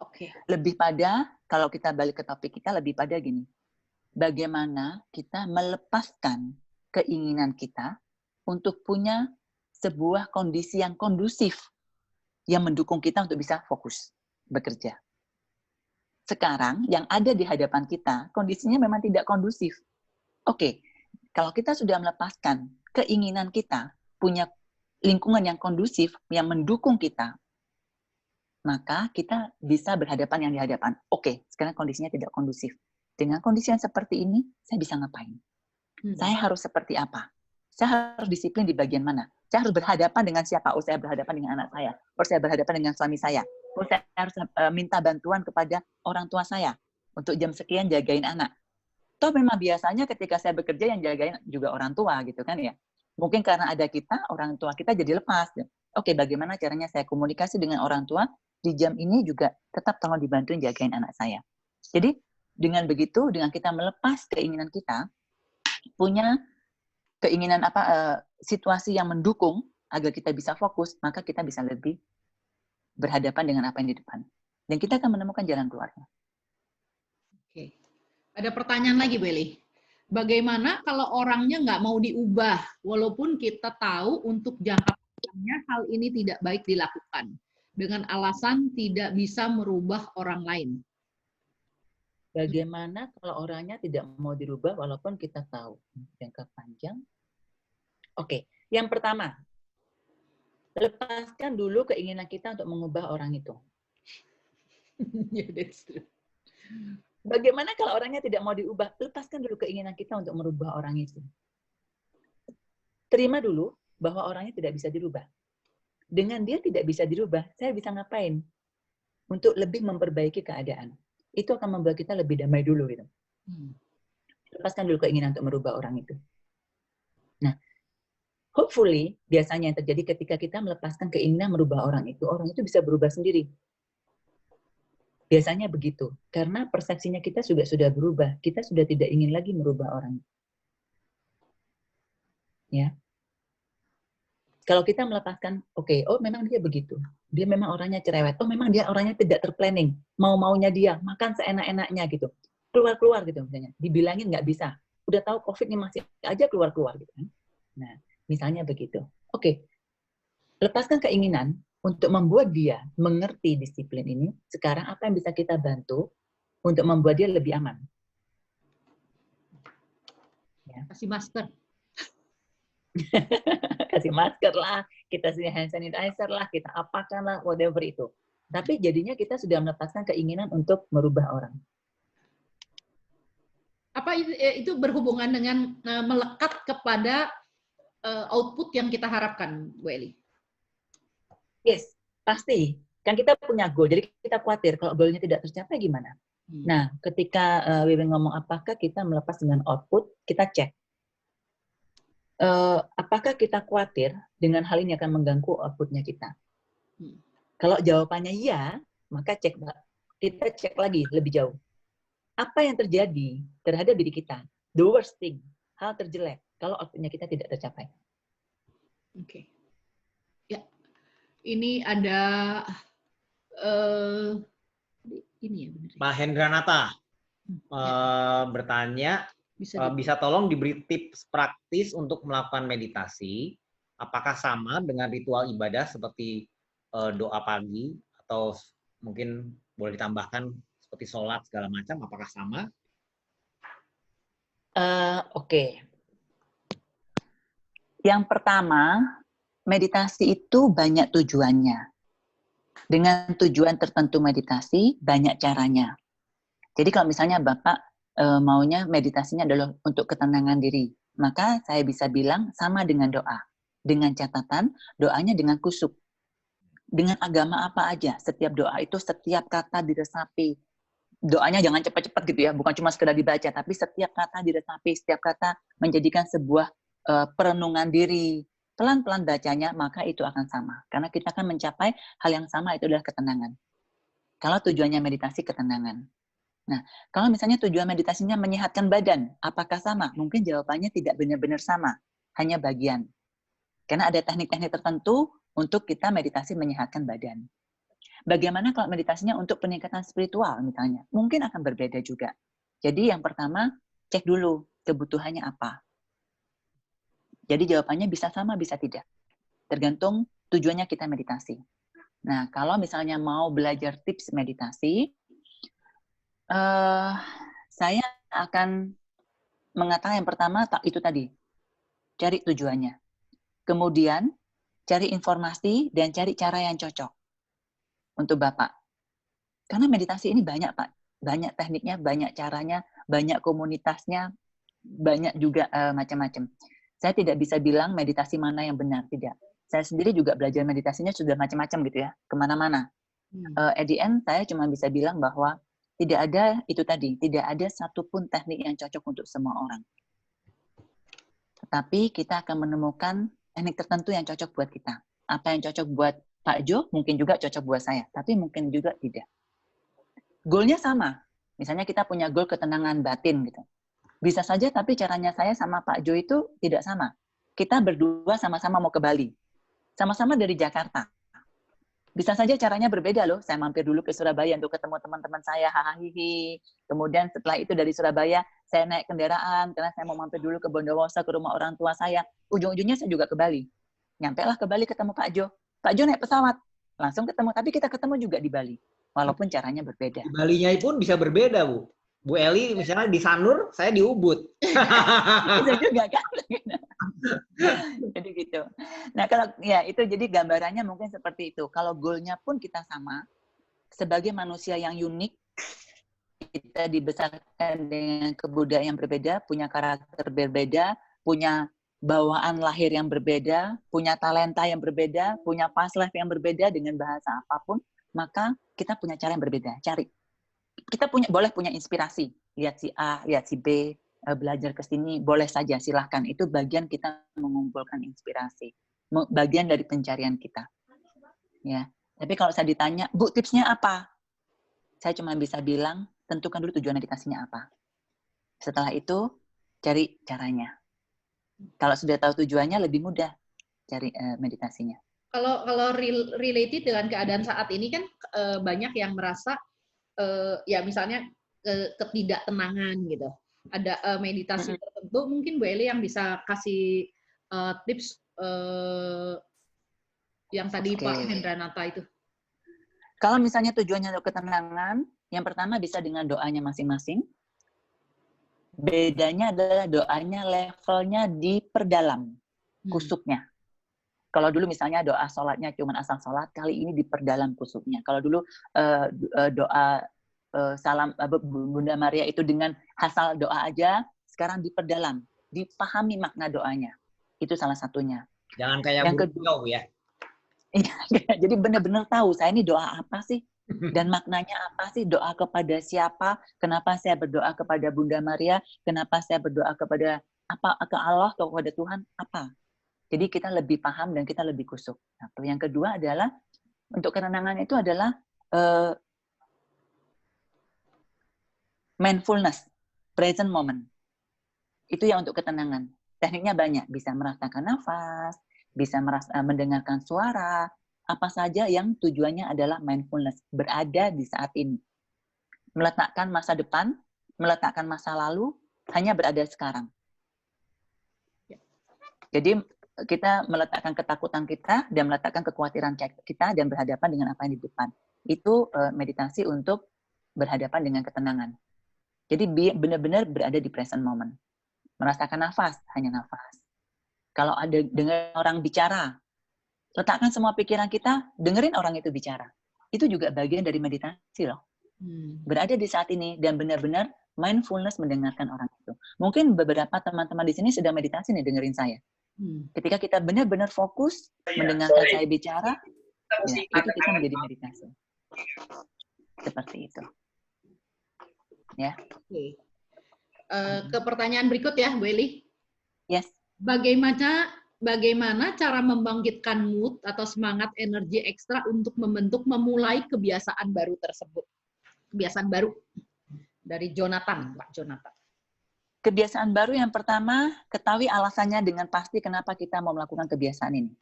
Speaker 2: Oke.
Speaker 1: Lebih pada, kalau kita balik ke topik kita, lebih pada gini. Bagaimana kita melepaskan keinginan kita untuk punya sebuah kondisi yang kondusif yang mendukung kita untuk bisa fokus bekerja. Sekarang yang ada di hadapan kita kondisinya memang tidak kondusif. Oke, kalau kita sudah melepaskan keinginan kita punya lingkungan yang kondusif yang mendukung kita, maka kita bisa berhadapan yang di hadapan. Oke, sekarang kondisinya tidak kondusif. Dengan kondisi yang seperti ini, saya bisa ngapain? Saya harus seperti apa? Saya harus disiplin di bagian mana? Saya harus berhadapan dengan siapa? Oh, saya berhadapan dengan anak saya. Oh, saya berhadapan dengan suami saya. Oh, saya harus minta bantuan kepada orang tua saya untuk jam sekian jagain anak. Toh memang biasanya ketika saya bekerja yang jagain juga orang tua gitu kan ya. Mungkin karena ada kita, orang tua kita jadi lepas. Oke, bagaimana caranya saya komunikasi dengan orang tua di jam ini juga tetap tolong dibantuin jagain anak saya. Jadi dengan begitu, dengan kita melepas keinginan kita, punya keinginan situasi yang mendukung agar kita bisa fokus, maka kita bisa lebih berhadapan dengan apa yang di depan. Dan kita akan menemukan jalan keluarnya.
Speaker 2: Oke. Ada pertanyaan lagi, Bu Eli. Bagaimana kalau orangnya nggak mau diubah, walaupun kita tahu untuk jangka panjangnya hal ini tidak baik dilakukan, dengan alasan tidak bisa merubah orang lain?
Speaker 1: Bagaimana kalau orangnya tidak mau dirubah walaupun kita tahu jangka panjang? Oke, yang pertama, lepaskan dulu keinginan kita untuk mengubah orang itu.
Speaker 2: Yeah, that's true.
Speaker 1: Bagaimana kalau orangnya tidak mau diubah? Lepaskan dulu keinginan kita untuk merubah orang itu. Terima dulu bahwa orangnya tidak bisa dirubah. Dengan dia tidak bisa dirubah, saya bisa ngapain? Untuk lebih memperbaiki keadaan. Itu akan membuat kita lebih damai dulu. Gitu. Lepaskan dulu keinginan untuk merubah orang itu. Nah, hopefully, biasanya yang terjadi ketika kita melepaskan keinginan merubah orang itu bisa berubah sendiri. Biasanya begitu. Karena persepsinya kita juga sudah berubah. Kita sudah tidak ingin lagi merubah orang. Ya. Kalau kita melepaskan, oke, oh memang dia begitu. Dia memang orangnya cerewet. Oh memang dia orangnya tidak terplanning. Mau-maunya dia, makan seenak-enaknya gitu. Keluar-keluar gitu misalnya. Dibilangin nggak bisa. Udah tahu COVID ini masih aja keluar-keluar gitu kan. Nah, misalnya begitu. Oke. Lepaskan keinginan untuk membuat dia mengerti disiplin ini. Sekarang apa yang bisa kita bantu untuk membuat dia lebih aman?
Speaker 2: Ya. Kasih masker.
Speaker 1: Kasih masker lah, kita kasih hand sanitizer lah, kita apakan lah, whatever itu. Tapi jadinya kita sudah melepaskan keinginan untuk merubah orang.
Speaker 2: Apa itu berhubungan dengan melekat kepada output yang kita harapkan, Bu Eli?
Speaker 1: Yes, pasti. Kan kita punya goal, jadi kita khawatir kalau goalnya tidak tercapai gimana. Nah, ketika Wiwin ngomong apakah kita melepas dengan output, kita cek. Apakah kita khawatir dengan hal ini akan mengganggu outputnya kita? Kalau jawabannya iya, maka kita cek lagi lebih jauh. Apa yang terjadi terhadap diri kita? The worst thing, hal terjelek, kalau outputnya kita tidak tercapai.
Speaker 2: Oke. Ya, ini ada ini ya benar.
Speaker 7: Pak Hendranata bertanya, bisa tolong diberi tips praktis untuk melakukan meditasi? Apakah sama dengan ritual ibadah seperti doa pagi atau mungkin boleh ditambahkan seperti sholat segala macam? Apakah sama?
Speaker 1: Oke. Yang pertama, meditasi itu banyak tujuannya. Dengan tujuan tertentu meditasi, banyak caranya. Jadi kalau misalnya Bapak maunya meditasinya adalah untuk ketenangan diri, maka saya bisa bilang sama dengan doa. Dengan catatan, doanya dengan kusuk. Dengan agama apa aja, setiap doa itu setiap kata diresapi. Doanya jangan cepat-cepat gitu ya, bukan cuma sekedar dibaca, tapi setiap kata diresapi, setiap kata menjadikan sebuah perenungan diri. Pelan-pelan bacanya, maka itu akan sama. Karena kita akan mencapai hal yang sama, itu adalah ketenangan. Kalau tujuannya meditasi, ketenangan. Nah, kalau misalnya tujuan meditasinya menyehatkan badan, apakah sama? Mungkin jawabannya tidak benar-benar sama, hanya bagian. Karena ada teknik-teknik tertentu untuk kita meditasi menyehatkan badan. Bagaimana kalau meditasinya untuk peningkatan spiritual misalnya? Mungkin akan berbeda juga. Jadi yang pertama, cek dulu kebutuhannya apa. Jadi jawabannya bisa sama, bisa tidak. Tergantung tujuannya kita meditasi. Nah, kalau misalnya mau belajar tips meditasi, saya akan mengatakan yang pertama itu tadi, cari tujuannya. Kemudian cari informasi dan cari cara yang cocok untuk Bapak. Karena meditasi ini banyak Pak, banyak tekniknya, banyak caranya, banyak komunitasnya, banyak juga macam-macam. Saya tidak bisa bilang meditasi mana yang benar, tidak. Saya sendiri juga belajar meditasinya sudah macam-macam gitu ya, kemana-mana. At the end saya cuma bisa bilang bahwa tidak ada itu tadi, tidak ada satupun teknik yang cocok untuk semua orang. Tetapi kita akan menemukan teknik tertentu yang cocok buat kita. Apa yang cocok buat Pak Jo, mungkin juga cocok buat saya, tapi mungkin juga tidak. Goalnya sama. Misalnya kita punya goal ketenangan batin gitu. Bisa saja, tapi caranya saya sama Pak Jo itu tidak sama. Kita berdua sama-sama mau ke Bali. Sama-sama dari Jakarta. Bisa saja caranya berbeda loh. Saya mampir dulu ke Surabaya untuk ketemu teman-teman saya, hahaha. Kemudian setelah itu dari Surabaya, saya naik kendaraan karena saya mau mampir dulu ke Bondowoso, ke rumah orang tua saya. Ujung-ujungnya saya juga ke Bali. Nyampelah ke Bali ketemu Pak Jo. Pak Jo naik pesawat. Langsung ketemu, tapi kita ketemu juga di Bali. Walaupun caranya berbeda.
Speaker 7: Di Balinya pun bisa berbeda, Bu. Bu Eli misalnya di Sanur, saya di Ubud.
Speaker 1: Bisa juga kan? Jadi gitu. Nah, kalau ya itu jadi gambarannya mungkin seperti itu. Kalau goalnya pun kita sama, sebagai manusia yang unik, kita dibesarkan dengan kebudayaan yang berbeda, punya karakter berbeda, punya bawaan lahir yang berbeda, punya talenta yang berbeda, punya past life yang berbeda dengan bahasa apapun, maka kita punya cara yang berbeda. Cari. Kita boleh punya inspirasi. Lihat si A, lihat si B, belajar ke sini, boleh saja, silahkan. Itu bagian kita mengumpulkan inspirasi. Bagian dari pencarian kita. Ya. Tapi kalau saya ditanya, Bu, tipsnya apa? Saya cuma bisa bilang, tentukan dulu tujuan meditasinya apa. Setelah itu, cari caranya. Kalau sudah tahu tujuannya, lebih mudah cari meditasinya.
Speaker 2: Kalau related dengan keadaan saat ini kan banyak yang merasa ya misalnya ketidaktenangan gitu. Ada meditasi tertentu, mungkin Bu Eli yang bisa kasih tips yang tadi Pak Hendranata itu.
Speaker 1: Kalau misalnya tujuannya untuk ketenangan, yang pertama bisa dengan doanya masing-masing. Bedanya adalah doanya levelnya diperdalam, kusuknya. Kalau dulu misalnya doa sholatnya cuma asal sholat, kali ini diperdalam kusuknya. Kalau dulu doa salam Bunda Maria itu dengan asal doa aja, sekarang diperdalam, dipahami makna doanya. Itu salah satunya.
Speaker 7: Jangan kayak yang kedua ya.
Speaker 1: Jadi benar-benar tahu saya ini doa apa sih dan maknanya apa sih, doa kepada siapa, kenapa saya berdoa kepada Bunda Maria, kenapa saya berdoa kepada apa, ke Allah, kepada Tuhan, apa. Jadi kita lebih paham dan kita lebih kusuk. Satu. Yang kedua adalah untuk ketenangan itu adalah mindfulness, present moment. Itu yang untuk ketenangan. Tekniknya banyak, bisa merasakan nafas, bisa mendengarkan suara, apa saja yang tujuannya adalah mindfulness, berada di saat ini. Meletakkan masa depan, meletakkan masa lalu, hanya berada sekarang. Jadi kita meletakkan ketakutan kita dan meletakkan kekhawatiran kita dan berhadapan dengan apa yang di depan. Itu meditasi untuk berhadapan dengan ketenangan. Jadi benar-benar berada di present moment. Merasakan nafas, hanya nafas. Kalau ada dengar orang bicara, letakkan semua pikiran kita, dengerin orang itu bicara. Itu juga bagian dari meditasi loh. Berada di saat ini dan benar-benar mindfulness mendengarkan orang itu. Mungkin beberapa teman-teman di sini sedang meditasi nih dengerin saya. Ketika kita benar-benar fokus mendengarkan saya bicara, ya, itu kita menjadi meditasi. Seperti itu. Ya.
Speaker 2: Oke. Ke pertanyaan berikut ya, Bu Eli.
Speaker 1: Yes.
Speaker 2: Bagaimana cara membangkitkan mood atau semangat energi ekstra untuk memulai kebiasaan baru tersebut? Kebiasaan baru dari Jonathan, Pak Jonathan.
Speaker 1: Kebiasaan baru yang pertama, ketahui alasannya dengan pasti kenapa kita mau melakukan kebiasaan ini.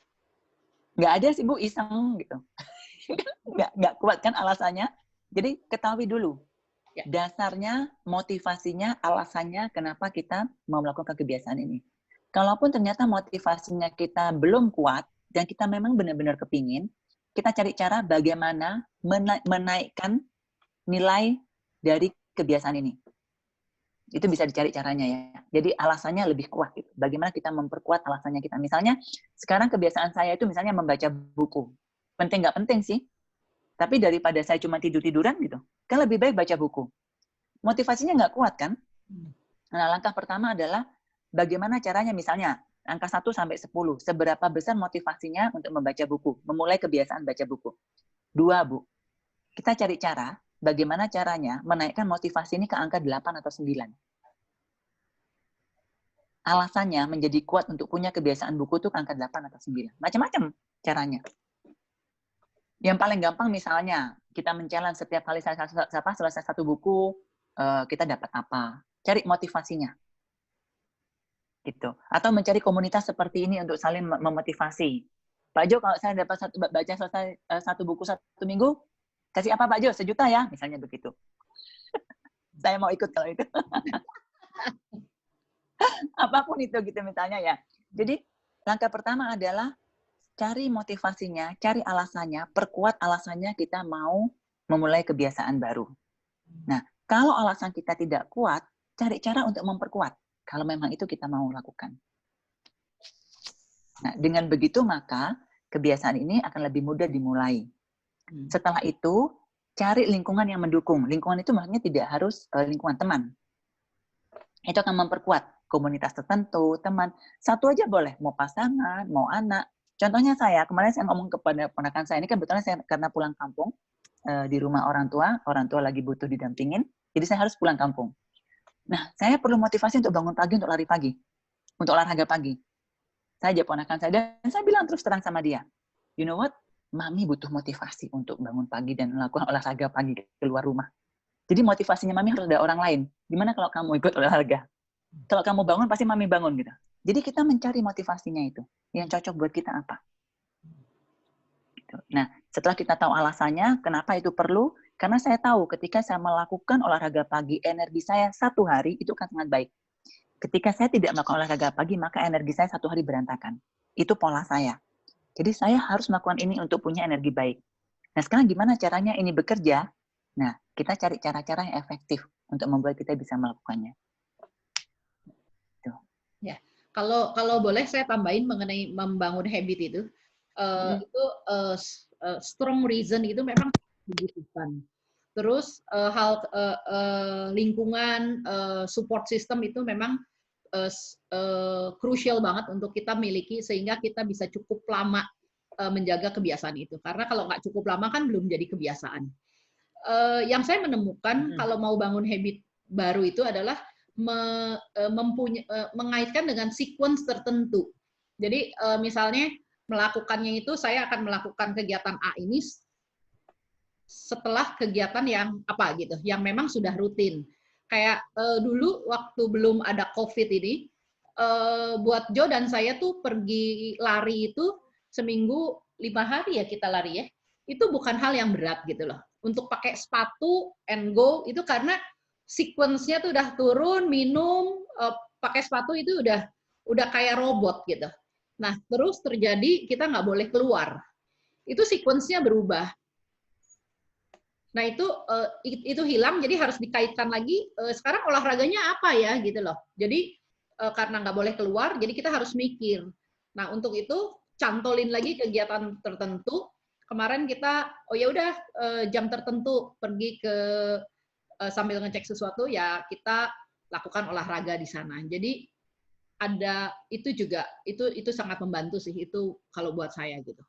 Speaker 1: Nggak ada sih Bu, iseng gitu. Nggak kuat kan alasannya. Jadi ketahui dulu. Dasarnya, motivasinya, alasannya kenapa kita mau melakukan kebiasaan ini. Kalaupun ternyata motivasinya kita belum kuat, dan kita memang benar-benar kepingin, kita cari cara bagaimana menaikkan nilai dari kebiasaan ini. Itu bisa dicari caranya ya. Jadi alasannya lebih kuat. Gitu. Bagaimana kita memperkuat alasannya kita. Misalnya, sekarang kebiasaan saya itu misalnya membaca buku. Penting nggak penting sih. Tapi daripada saya cuma tidur-tiduran gitu, kan lebih baik baca buku. Motivasinya nggak kuat kan? Nah, langkah pertama adalah bagaimana caranya misalnya, angka 1 sampai 10, seberapa besar motivasinya untuk membaca buku, memulai kebiasaan baca buku. 2, Bu. Kita cari cara, bagaimana caranya menaikkan motivasi ini ke angka 8 atau 9. Alasannya menjadi kuat untuk punya kebiasaan buku itu ke angka 8 atau 9. Macam-macam caranya. Yang paling gampang misalnya, kita men-challenge setiap kali selesai satu buku, kita dapat apa. Cari motivasinya. Gitu. Atau mencari komunitas seperti ini untuk saling memotivasi. Pak Jo, kalau saya dapat baca selesai satu buku 1 minggu, kasih apa Pak Jo? 1 juta ya? Misalnya begitu. Saya mau ikut kalau itu. Apapun itu gitu misalnya ya. Jadi langkah pertama adalah cari motivasinya, cari alasannya, perkuat alasannya kita mau memulai kebiasaan baru. Nah, kalau alasan kita tidak kuat, cari cara untuk memperkuat. Kalau memang itu kita mau lakukan. Nah, dengan begitu maka kebiasaan ini akan lebih mudah dimulai. Setelah itu, cari lingkungan yang mendukung. Lingkungan itu maksudnya tidak harus lingkungan teman. Itu akan memperkuat komunitas tertentu, teman. Satu aja boleh, mau pasangan, mau anak. Contohnya saya, kemarin saya ngomong kepada ponakan saya, ini kan kebetulan saya karena pulang kampung, di rumah orang tua lagi butuh didampingin, jadi saya harus pulang kampung. Nah, saya perlu motivasi untuk bangun pagi, untuk lari pagi, untuk olahraga pagi. Saya ajak ponakan saya, dan saya bilang terus terang sama dia, you know what, Mami butuh motivasi untuk bangun pagi dan melakukan olahraga pagi keluar rumah. Jadi motivasinya Mami harus ada orang lain. Gimana kalau kamu ikut olahraga? Kalau kamu bangun, pasti Mami bangun gitu. Jadi kita mencari motivasinya itu. Yang cocok buat kita apa? Nah, setelah kita tahu alasannya, kenapa itu perlu? Karena saya tahu ketika saya melakukan olahraga pagi, energi saya 1 hari itu kan sangat baik. Ketika saya tidak melakukan olahraga pagi, maka energi saya 1 hari berantakan. Itu pola saya. Jadi saya harus melakukan ini untuk punya energi baik. Nah, sekarang gimana caranya ini bekerja? Nah, kita cari cara-cara yang efektif untuk membuat kita bisa melakukannya.
Speaker 2: Ya, kalau boleh saya tambahin mengenai membangun habit itu, strong reason itu memang dibutuhkan. Terus lingkungan, support system itu memang crucial banget untuk kita miliki sehingga kita bisa cukup lama menjaga kebiasaan itu. Karena kalau nggak cukup lama kan belum jadi kebiasaan. Yang saya menemukan kalau mau bangun habit baru itu adalah mengaitkan dengan sequence tertentu. Jadi misalnya melakukannya itu saya akan melakukan kegiatan A ini setelah kegiatan yang apa gitu, yang memang sudah rutin. Kayak dulu waktu belum ada COVID ini, buat Jo dan saya tuh pergi lari itu seminggu 5 hari ya kita lari ya. Itu bukan hal yang berat gitu loh. Untuk pakai sepatu and go itu karena sequence-nya tuh udah turun, minum, pakai sepatu itu udah kayak robot gitu. Nah, terus terjadi kita nggak boleh keluar. Itu sequence-nya berubah. Nah, itu hilang, jadi harus dikaitkan lagi, sekarang olahraganya apa ya, gitu loh. Jadi, karena nggak boleh keluar, jadi kita harus mikir. Nah, untuk itu, cantolin lagi kegiatan tertentu. Kemarin kita, oh ya udah, jam tertentu pergi ke, sambil ngecek sesuatu, ya kita lakukan olahraga di sana. Jadi, ada, itu juga, itu sangat membantu sih, itu kalau buat saya gitu.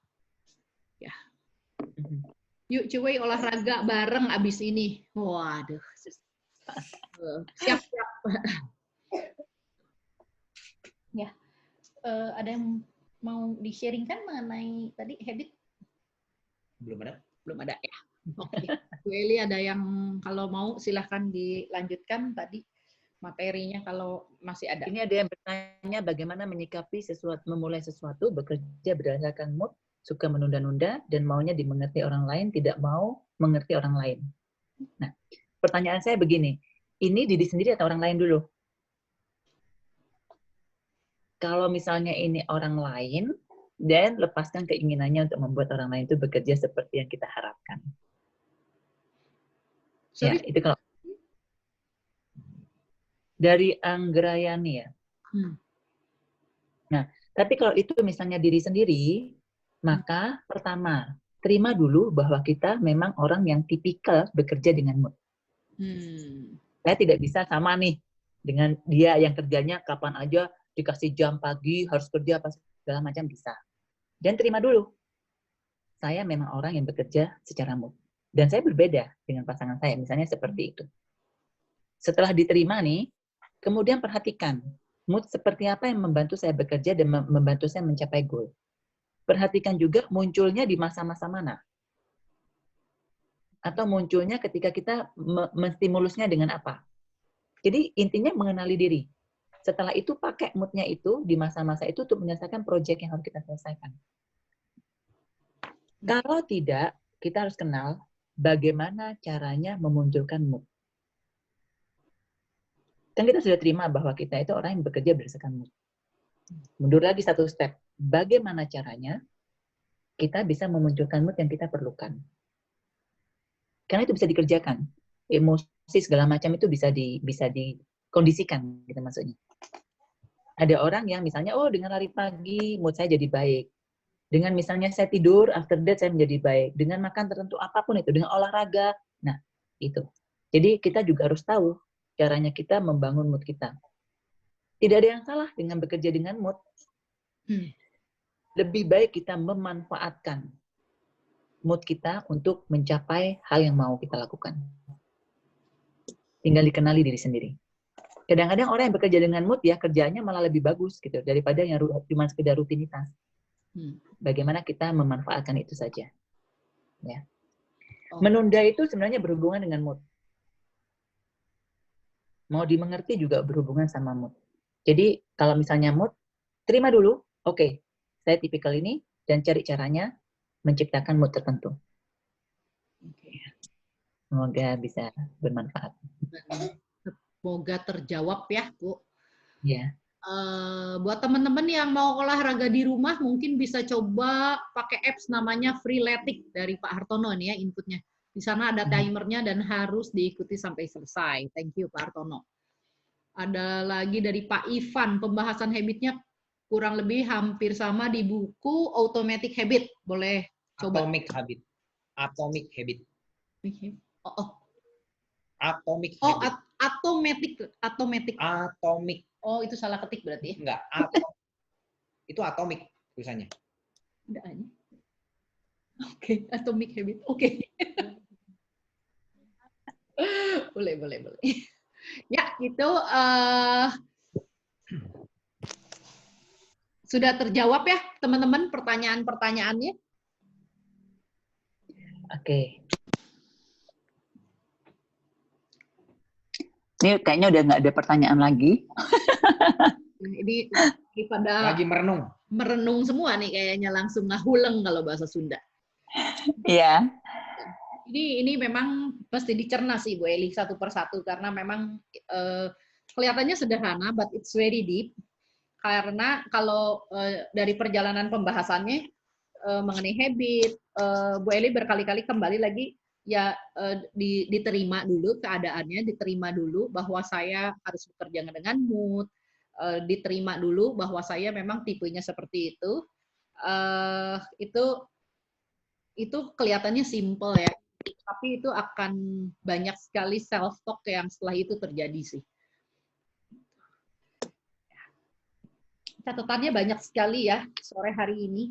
Speaker 2: Ya. Yuk cuy olahraga bareng abis ini. Waduh. Siap-siap. Ya. Ada yang mau di-sharingkan mengenai tadi habit? Belum ada ya. Oke. Bu Eli ada yang kalau mau silahkan dilanjutkan tadi materinya kalau masih ada.
Speaker 1: Ini ada yang bertanya bagaimana menyikapi memulai sesuatu, bekerja berdasarkan mood, suka menunda-nunda, dan maunya dimengerti orang lain, tidak mau mengerti orang lain. Nah, pertanyaan saya begini, ini diri sendiri atau orang lain dulu? Kalau misalnya ini orang lain, dan lepaskan keinginannya untuk membuat orang lain itu bekerja seperti yang kita harapkan. Ya, itu kalau dari Anggrayani ya. Nah, tapi kalau itu misalnya diri sendiri, maka pertama, terima dulu bahwa kita memang orang yang tipikal bekerja dengan mood. Saya tidak bisa sama nih dengan dia yang kerjanya kapan aja dikasih jam pagi, harus kerja apa segala macam bisa. Dan terima dulu, saya memang orang yang bekerja secara mood. Dan saya berbeda dengan pasangan saya, misalnya seperti itu. Setelah diterima nih, kemudian perhatikan mood seperti apa yang membantu saya bekerja dan membantu saya mencapai goal. Perhatikan juga munculnya di masa-masa mana. Atau munculnya ketika kita menstimulusnya dengan apa. Jadi intinya mengenali diri. Setelah itu pakai mood-nya itu di masa-masa itu untuk menyelesaikan proyek yang harus kita selesaikan. Kalau tidak, kita harus kenal bagaimana caranya memunculkan mood. Dan kita sudah terima bahwa kita itu orang yang bekerja berdasarkan mood. Mundur lagi satu step. Bagaimana caranya kita bisa memunculkan mood yang kita perlukan. Karena itu bisa dikerjakan. Emosi segala macam itu bisa dikondisikan gitu maksudnya. Ada orang yang misalnya, oh dengan lari pagi mood saya jadi baik. Dengan misalnya saya tidur, after that saya menjadi baik. Dengan makan tertentu apapun itu, dengan olahraga. Nah, itu. Jadi kita juga harus tahu caranya kita membangun mood kita. Tidak ada yang salah dengan bekerja dengan mood. Lebih baik kita memanfaatkan mood kita untuk mencapai hal yang mau kita lakukan. Tinggal dikenali diri sendiri. Kadang-kadang orang yang bekerja dengan mood ya kerjanya malah lebih bagus gitu daripada yang cuma sekedar rutinitas. Bagaimana kita memanfaatkan itu saja. Ya. Menunda itu sebenarnya berhubungan dengan mood. Mau dimengerti juga berhubungan sama mood. Jadi kalau misalnya mood, terima dulu, oke, saya tipikal ini, dan cari caranya menciptakan mood tertentu. Semoga bisa bermanfaat.
Speaker 2: Semoga terjawab ya, Bu.
Speaker 1: Ya.
Speaker 2: Buat teman-teman yang mau olahraga di rumah, mungkin bisa coba pakai apps namanya Freeletics dari Pak Hartono nih ya inputnya. Di sana ada timernya dan harus diikuti sampai selesai. Thank you Pak Hartono. Ada lagi dari Pak Ivan, pembahasan habitnya kurang lebih hampir sama di buku Automatic Habit. Boleh coba.
Speaker 7: Atomic Habit. Atomic Habit. Atomic
Speaker 2: Oh,
Speaker 7: Habit.
Speaker 2: Automatic.
Speaker 7: Atomic.
Speaker 2: Oh, itu salah ketik berarti.
Speaker 7: Enggak, itu atomic tulisannya.
Speaker 2: Ada aja. Oke, Atomic Habit. Oke. Boleh. Ya, itu sudah terjawab ya, teman-teman, pertanyaan-pertanyaannya?
Speaker 1: Oke. Ini kayaknya udah nggak ada pertanyaan lagi.
Speaker 2: Ini pada
Speaker 7: Lagi merenung.
Speaker 2: Merenung semua nih kayaknya, langsung ngahuleng kalau bahasa Sunda.
Speaker 1: Iya.
Speaker 2: Ini memang pasti dicerna sih Bu Eli satu persatu karena memang kelihatannya sederhana, but it's very deep. Karena kalau dari perjalanan pembahasannya mengenai habit, Bu Eli berkali-kali kembali lagi ya diterima dulu keadaannya, diterima dulu bahwa saya harus bekerja dengan mood, diterima dulu bahwa saya memang tipenya seperti itu. Itu kelihatannya simple ya, tapi itu akan banyak sekali self talk yang setelah itu terjadi sih. Catatannya banyak sekali ya sore hari ini.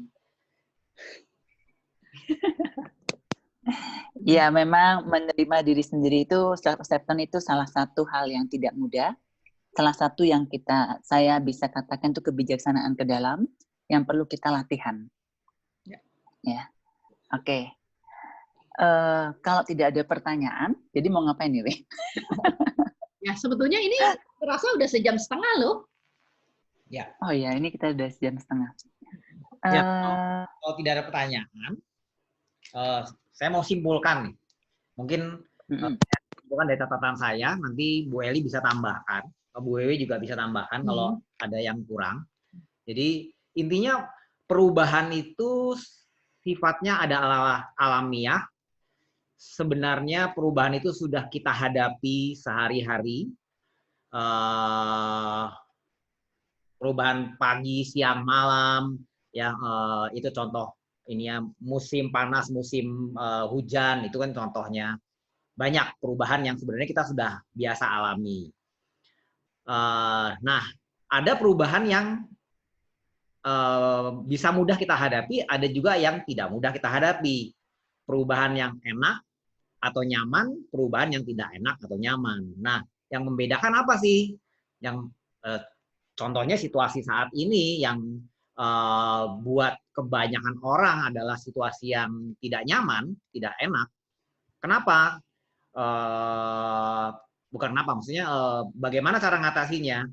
Speaker 1: Ya, memang menerima diri sendiri itu, self-acceptance itu salah satu hal yang tidak mudah. Salah satu yang saya bisa katakan itu kebijaksanaan ke dalam yang perlu kita latihan. Ya, oke. Kalau tidak ada pertanyaan, jadi mau ngapain nih, Wi?
Speaker 2: Ya, sebetulnya ini terasa udah sejam setengah loh.
Speaker 7: Ya.
Speaker 1: Oh ya, ini kita udah sejam setengah.
Speaker 7: Ya, kalau tidak ada pertanyaan, saya mau simpulkan nih. Mungkin simpulkan dari catatan saya, nanti Bu Eli bisa tambahkan, Bu Wewe juga bisa tambahkan kalau ada yang kurang. Jadi intinya perubahan itu sifatnya adalah alamiah. Sebenarnya perubahan itu sudah kita hadapi sehari-hari. Perubahan pagi, siang, malam, yang itu contoh ini ya, musim panas, musim hujan, itu kan contohnya. Banyak perubahan yang sebenarnya kita sudah biasa alami. Nah, ada perubahan yang bisa mudah kita hadapi, ada juga yang tidak mudah kita hadapi. Perubahan yang enak atau nyaman, perubahan yang tidak enak atau nyaman. Nah, yang membedakan apa sih? Yang contohnya situasi saat ini yang buat kebanyakan orang adalah situasi yang tidak nyaman, tidak enak. Kenapa? Bukan kenapa, maksudnya bagaimana cara ngatasinya?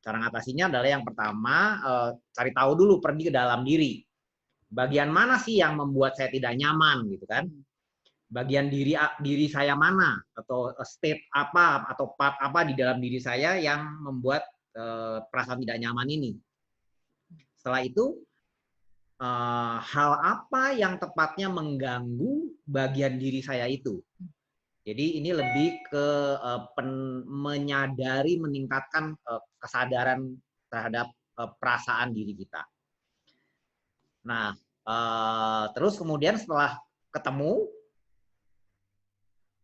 Speaker 7: Cara ngatasinya adalah yang pertama, cari tahu dulu, pergi ke dalam diri. Bagian mana sih yang membuat saya tidak nyaman, gitu kan? Bagian diri saya mana, atau state apa, atau part apa di dalam diri saya yang membuat perasaan tidak nyaman ini. Setelah itu, hal apa yang tepatnya mengganggu bagian diri saya itu. Jadi ini lebih ke menyadari, meningkatkan kesadaran terhadap perasaan diri kita. Nah, terus kemudian setelah ketemu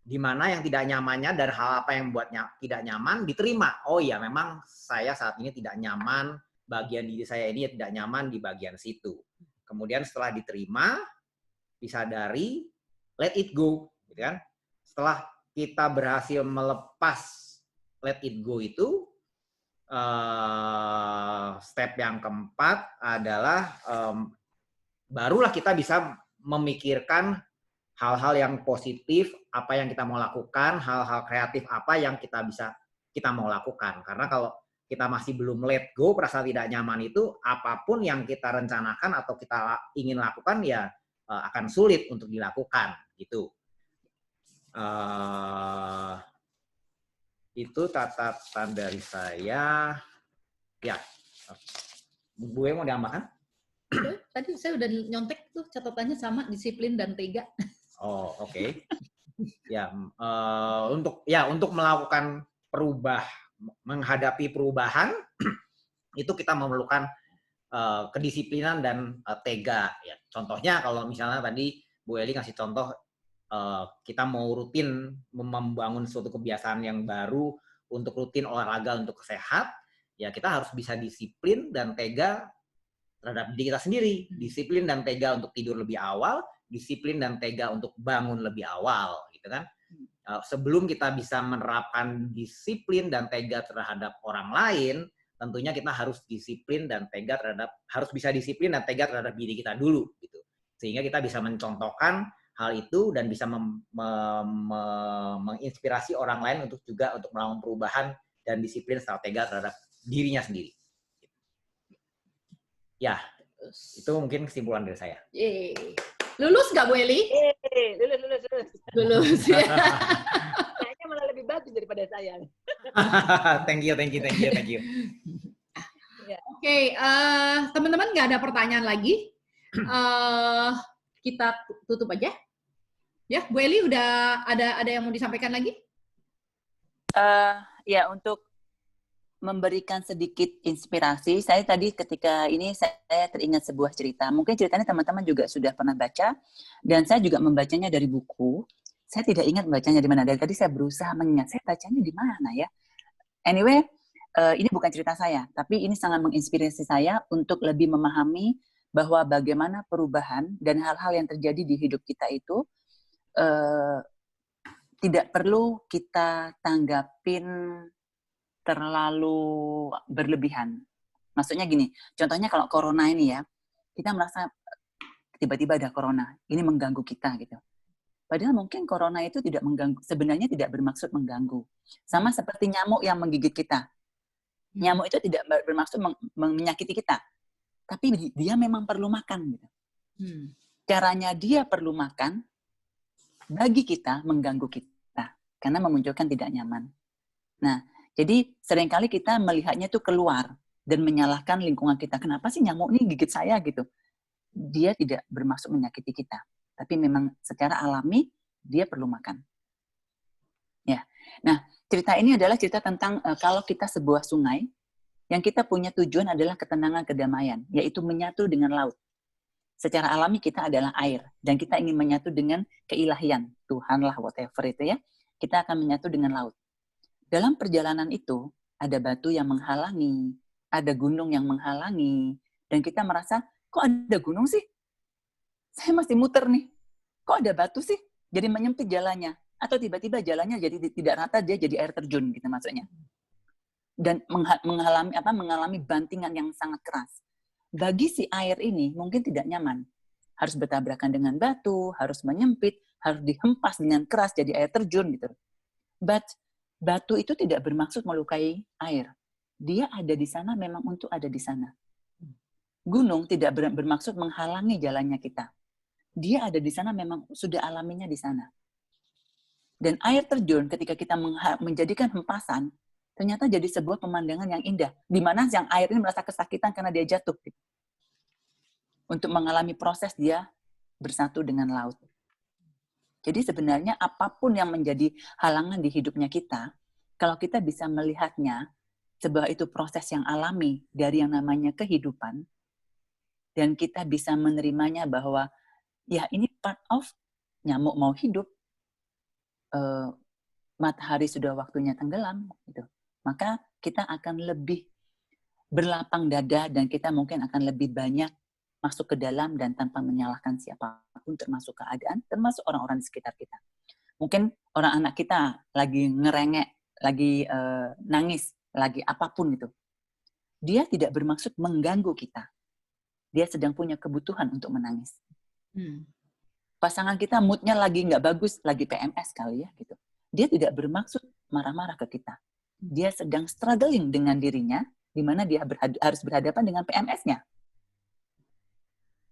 Speaker 7: di mana yang tidak nyamannya dan hal apa yang membuatnya tidak nyaman diterima. Oh iya, memang saya saat ini tidak nyaman, bagian diri saya ini tidak nyaman di bagian situ. Kemudian setelah diterima, disadari, let it go, gitu kan? Setelah kita berhasil melepas let it go itu, step yang keempat adalah barulah kita bisa memikirkan hal-hal yang positif, apa yang kita mau lakukan, hal-hal kreatif apa yang kita mau lakukan. Karena kalau kita masih belum let go, perasaan tidak nyaman itu, apapun yang kita rencanakan atau kita ingin lakukan ya akan sulit untuk dilakukan, gitu. Itu catatan dari saya. Ya, Bu mau diambahkan?
Speaker 2: Tadi saya udah nyontek tuh catatannya sama, disiplin dan tega.
Speaker 7: Oh, oke. Ya, untuk melakukan menghadapi perubahan itu kita memerlukan kedisiplinan dan tega. Ya, contohnya kalau misalnya tadi Bu Eli ngasih contoh, kita mau rutin membangun suatu kebiasaan yang baru untuk rutin olahraga untuk sehat, ya kita harus bisa disiplin dan tega terhadap diri kita sendiri. Disiplin dan tega untuk tidur lebih awal, disiplin dan tega untuk bangun lebih awal, gitu kan? Sebelum kita bisa menerapkan disiplin dan tega terhadap orang lain, tentunya kita harus disiplin dan tega harus bisa disiplin dan tega terhadap diri kita dulu, gitu. Sehingga kita bisa mencontohkan hal itu dan bisa menginspirasi orang lain untuk melakukan perubahan dan disiplin serta tega terhadap dirinya sendiri. Ya, itu mungkin kesimpulan dari saya.
Speaker 2: Yeay. Lulus nggak Bu Eli?
Speaker 1: Lulus.
Speaker 2: Lulus. Ya.
Speaker 1: Kayaknya malah lebih bagus daripada saya.
Speaker 7: Thank you.
Speaker 2: Oke, teman-teman nggak ada pertanyaan lagi. Kita tutup aja. Ya, Bu Eli udah ada yang mau disampaikan lagi?
Speaker 1: Ya, untuk memberikan sedikit inspirasi, saya tadi ketika ini saya teringat sebuah cerita. Mungkin ceritanya teman-teman juga sudah pernah baca, dan saya juga membacanya dari buku. Saya tidak ingat membacanya di mana. Dari tadi saya berusaha mengingat, saya bacanya di mana ya. Anyway, ini bukan cerita saya, tapi ini sangat menginspirasi saya untuk lebih memahami bahwa bagaimana perubahan dan hal-hal yang terjadi di hidup kita itu tidak perlu kita tanggapin terlalu berlebihan. Maksudnya gini, contohnya kalau corona ini ya, kita merasa tiba-tiba ada corona, ini mengganggu kita gitu. Padahal mungkin corona itu tidak mengganggu, sebenarnya tidak bermaksud mengganggu. Sama seperti nyamuk yang menggigit kita. Nyamuk itu tidak bermaksud menyakiti kita, tapi dia memang perlu makan gitu. Caranya dia perlu makan, bagi kita mengganggu kita, karena memunculkan tidak nyaman. Nah, jadi seringkali kita melihatnya itu keluar dan menyalahkan lingkungan kita. Kenapa sih nyamuk ini gigit saya gitu? Dia tidak bermaksud menyakiti kita, tapi memang secara alami dia perlu makan. Ya. Nah, cerita ini adalah cerita tentang kalau kita sebuah sungai yang kita punya tujuan adalah ketenangan, kedamaian, yaitu menyatu dengan laut. Secara alami kita adalah air dan kita ingin menyatu dengan keilahian, Tuhan lah whatever itu ya. Kita akan menyatu dengan laut. Dalam perjalanan itu, ada batu yang menghalangi, ada gunung yang menghalangi, dan kita merasa, kok ada gunung sih? Saya masih muter nih. Kok ada batu sih? Jadi menyempit jalannya. Atau tiba-tiba jalannya jadi tidak rata, dia jadi air terjun gitu maksudnya. Dan mengalami bantingan yang sangat keras. Bagi si air ini mungkin tidak nyaman. Harus bertabrakan dengan batu, harus menyempit, harus dihempas dengan keras jadi air terjun gitu. But batu itu tidak bermaksud melukai air. Dia ada di sana memang untuk ada di sana. Gunung tidak bermaksud menghalangi jalannya kita. Dia ada di sana memang sudah alaminya di sana. Dan air terjun ketika kita menjadikan hempasan, ternyata jadi sebuah pemandangan yang indah. Di mana yang air ini merasa kesakitan karena dia jatuh. Untuk mengalami proses dia bersatu dengan laut. Jadi sebenarnya apapun yang menjadi halangan di hidupnya kita, kalau kita bisa melihatnya sebuah itu proses yang alami dari yang namanya kehidupan, dan kita bisa menerimanya bahwa ya ini part of nyamuk mau hidup, matahari sudah waktunya tenggelam, gitu. Maka kita akan lebih berlapang dada dan kita mungkin akan lebih banyak masuk ke dalam dan tanpa menyalahkan siapapun, termasuk keadaan, termasuk orang-orang di sekitar kita. Mungkin orang anak kita lagi ngerengek, lagi nangis, lagi apapun itu. Dia tidak bermaksud mengganggu kita. Dia sedang punya kebutuhan untuk menangis. Pasangan kita moodnya lagi nggak bagus, lagi PMS kali ya gitu. Dia tidak bermaksud marah-marah ke kita. Dia sedang struggling dengan dirinya, di mana dia harus berhadapan dengan PMS-nya.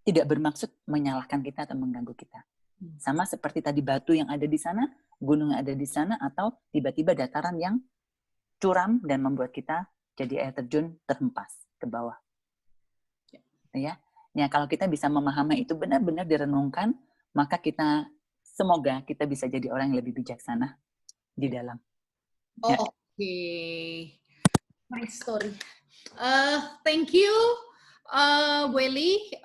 Speaker 1: Tidak bermaksud menyalahkan kita atau mengganggu kita. Sama seperti tadi batu yang ada di sana, gunung yang ada di sana, atau tiba-tiba dataran yang curam dan membuat kita jadi air terjun terhempas ke bawah. Ya, kalau kita bisa memahami itu benar-benar direnungkan, maka semoga kita bisa jadi orang yang lebih bijaksana di dalam. Ya.
Speaker 2: Oke. Nice story. Thank you, Bu Eli.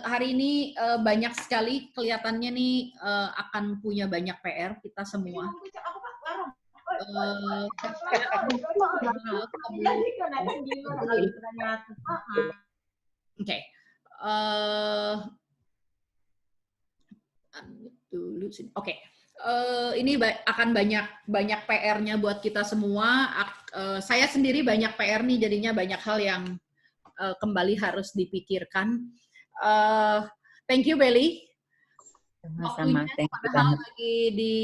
Speaker 2: Hari ini banyak sekali kelihatannya nih akan punya banyak PR kita semua. Oke. Oke. Ini akan banyak PR-nya buat kita semua. Saya sendiri banyak PR nih, jadinya banyak hal yang kembali harus dipikirkan. Thank you, Belly.
Speaker 1: Sama-sama.
Speaker 2: Padahal lagi di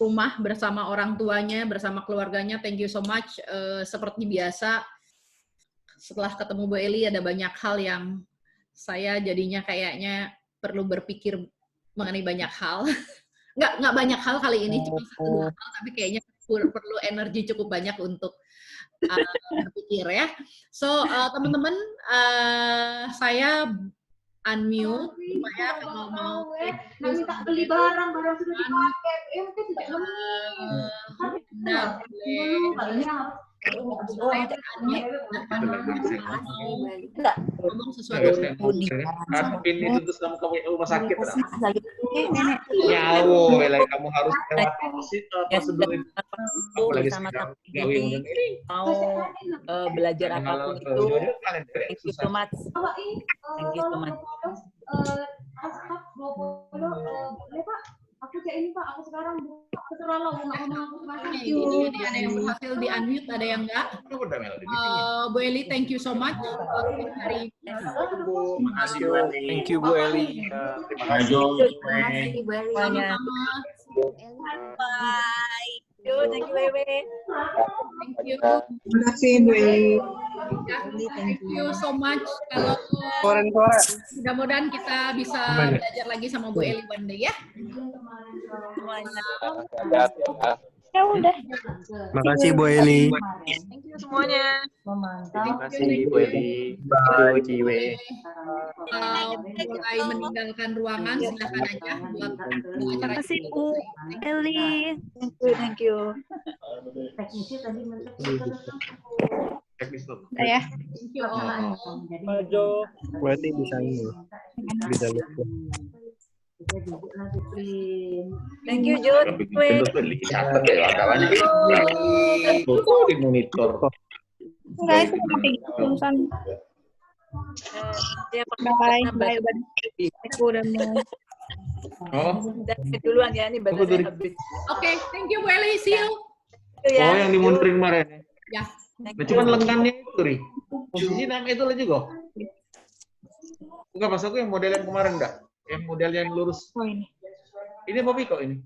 Speaker 2: rumah bersama orang tuanya, bersama keluarganya. Thank you so much. Seperti biasa, setelah ketemu Bu Eli ada banyak hal yang saya jadinya kayaknya perlu berpikir mengenai banyak hal. Nggak banyak hal kali ini, cuma 1-2 hal, tapi kayaknya perlu energi cukup banyak untuk berpikir ya. So, teman-teman, saya unmute supaya kalau mau
Speaker 6: minta beli barang sudah dipakai,
Speaker 2: ngomong sesuatu.
Speaker 7: Admin itu terus kamu rumah sakit. Nyawo, kamu harus prosedur itu.
Speaker 1: Sama ini mau belajar apapun itu. Thank you so much. Thank you so much.
Speaker 6: Boleh Pak? Aku kayak ini Pak, aku sekarang terserah lo mau ngomong.
Speaker 2: Ini ada yang berhasil di unmute, ada yang enggak. Bu Eli, thank you so much. Hari
Speaker 8: Thank you Bu Eli.
Speaker 3: Terima kasih.
Speaker 1: Bu Eli. Bye. Thank you, Wewe.
Speaker 2: Thank you.
Speaker 9: Terima kasih Bu Eli.
Speaker 2: Thank you so much. Kalau mudah-mudahan kita bisa belajar lagi sama Bu Eli one day ya.
Speaker 1: Semuanya.
Speaker 6: Ya udah.
Speaker 8: Terima kasih Bu Eli.
Speaker 2: Thank you semuanya.
Speaker 5: Terima kasih Bu Eli. Ciwe.
Speaker 2: Mulai meninggalkan ruangan, silakan aja buat
Speaker 6: Terima kasih Bu Eli.
Speaker 1: Thank you.
Speaker 6: Teknisi tadi
Speaker 7: Teknis tuh.
Speaker 6: ya.
Speaker 2: Thank you all.
Speaker 8: Berarti bisa ini. Bisa lupa.
Speaker 1: Thank you, Jod.
Speaker 7: Di monitor.
Speaker 6: Enggak, itu pakai tulisan. Bye. Aku udah mau.
Speaker 1: Duluan ya, ini baterainya habis.
Speaker 2: Oke, thank you Bu Eli. See you.
Speaker 7: Oh, yang dimundurin kemarin.
Speaker 2: Ya.
Speaker 7: Nah, cuman lengannya itu, Ri. Posisi nama itu lah juga. Enggak, pas aku yang model yang kemarin enggak? Yang model yang lurus.
Speaker 6: Oh ini.
Speaker 7: Ini Bobby kok ini.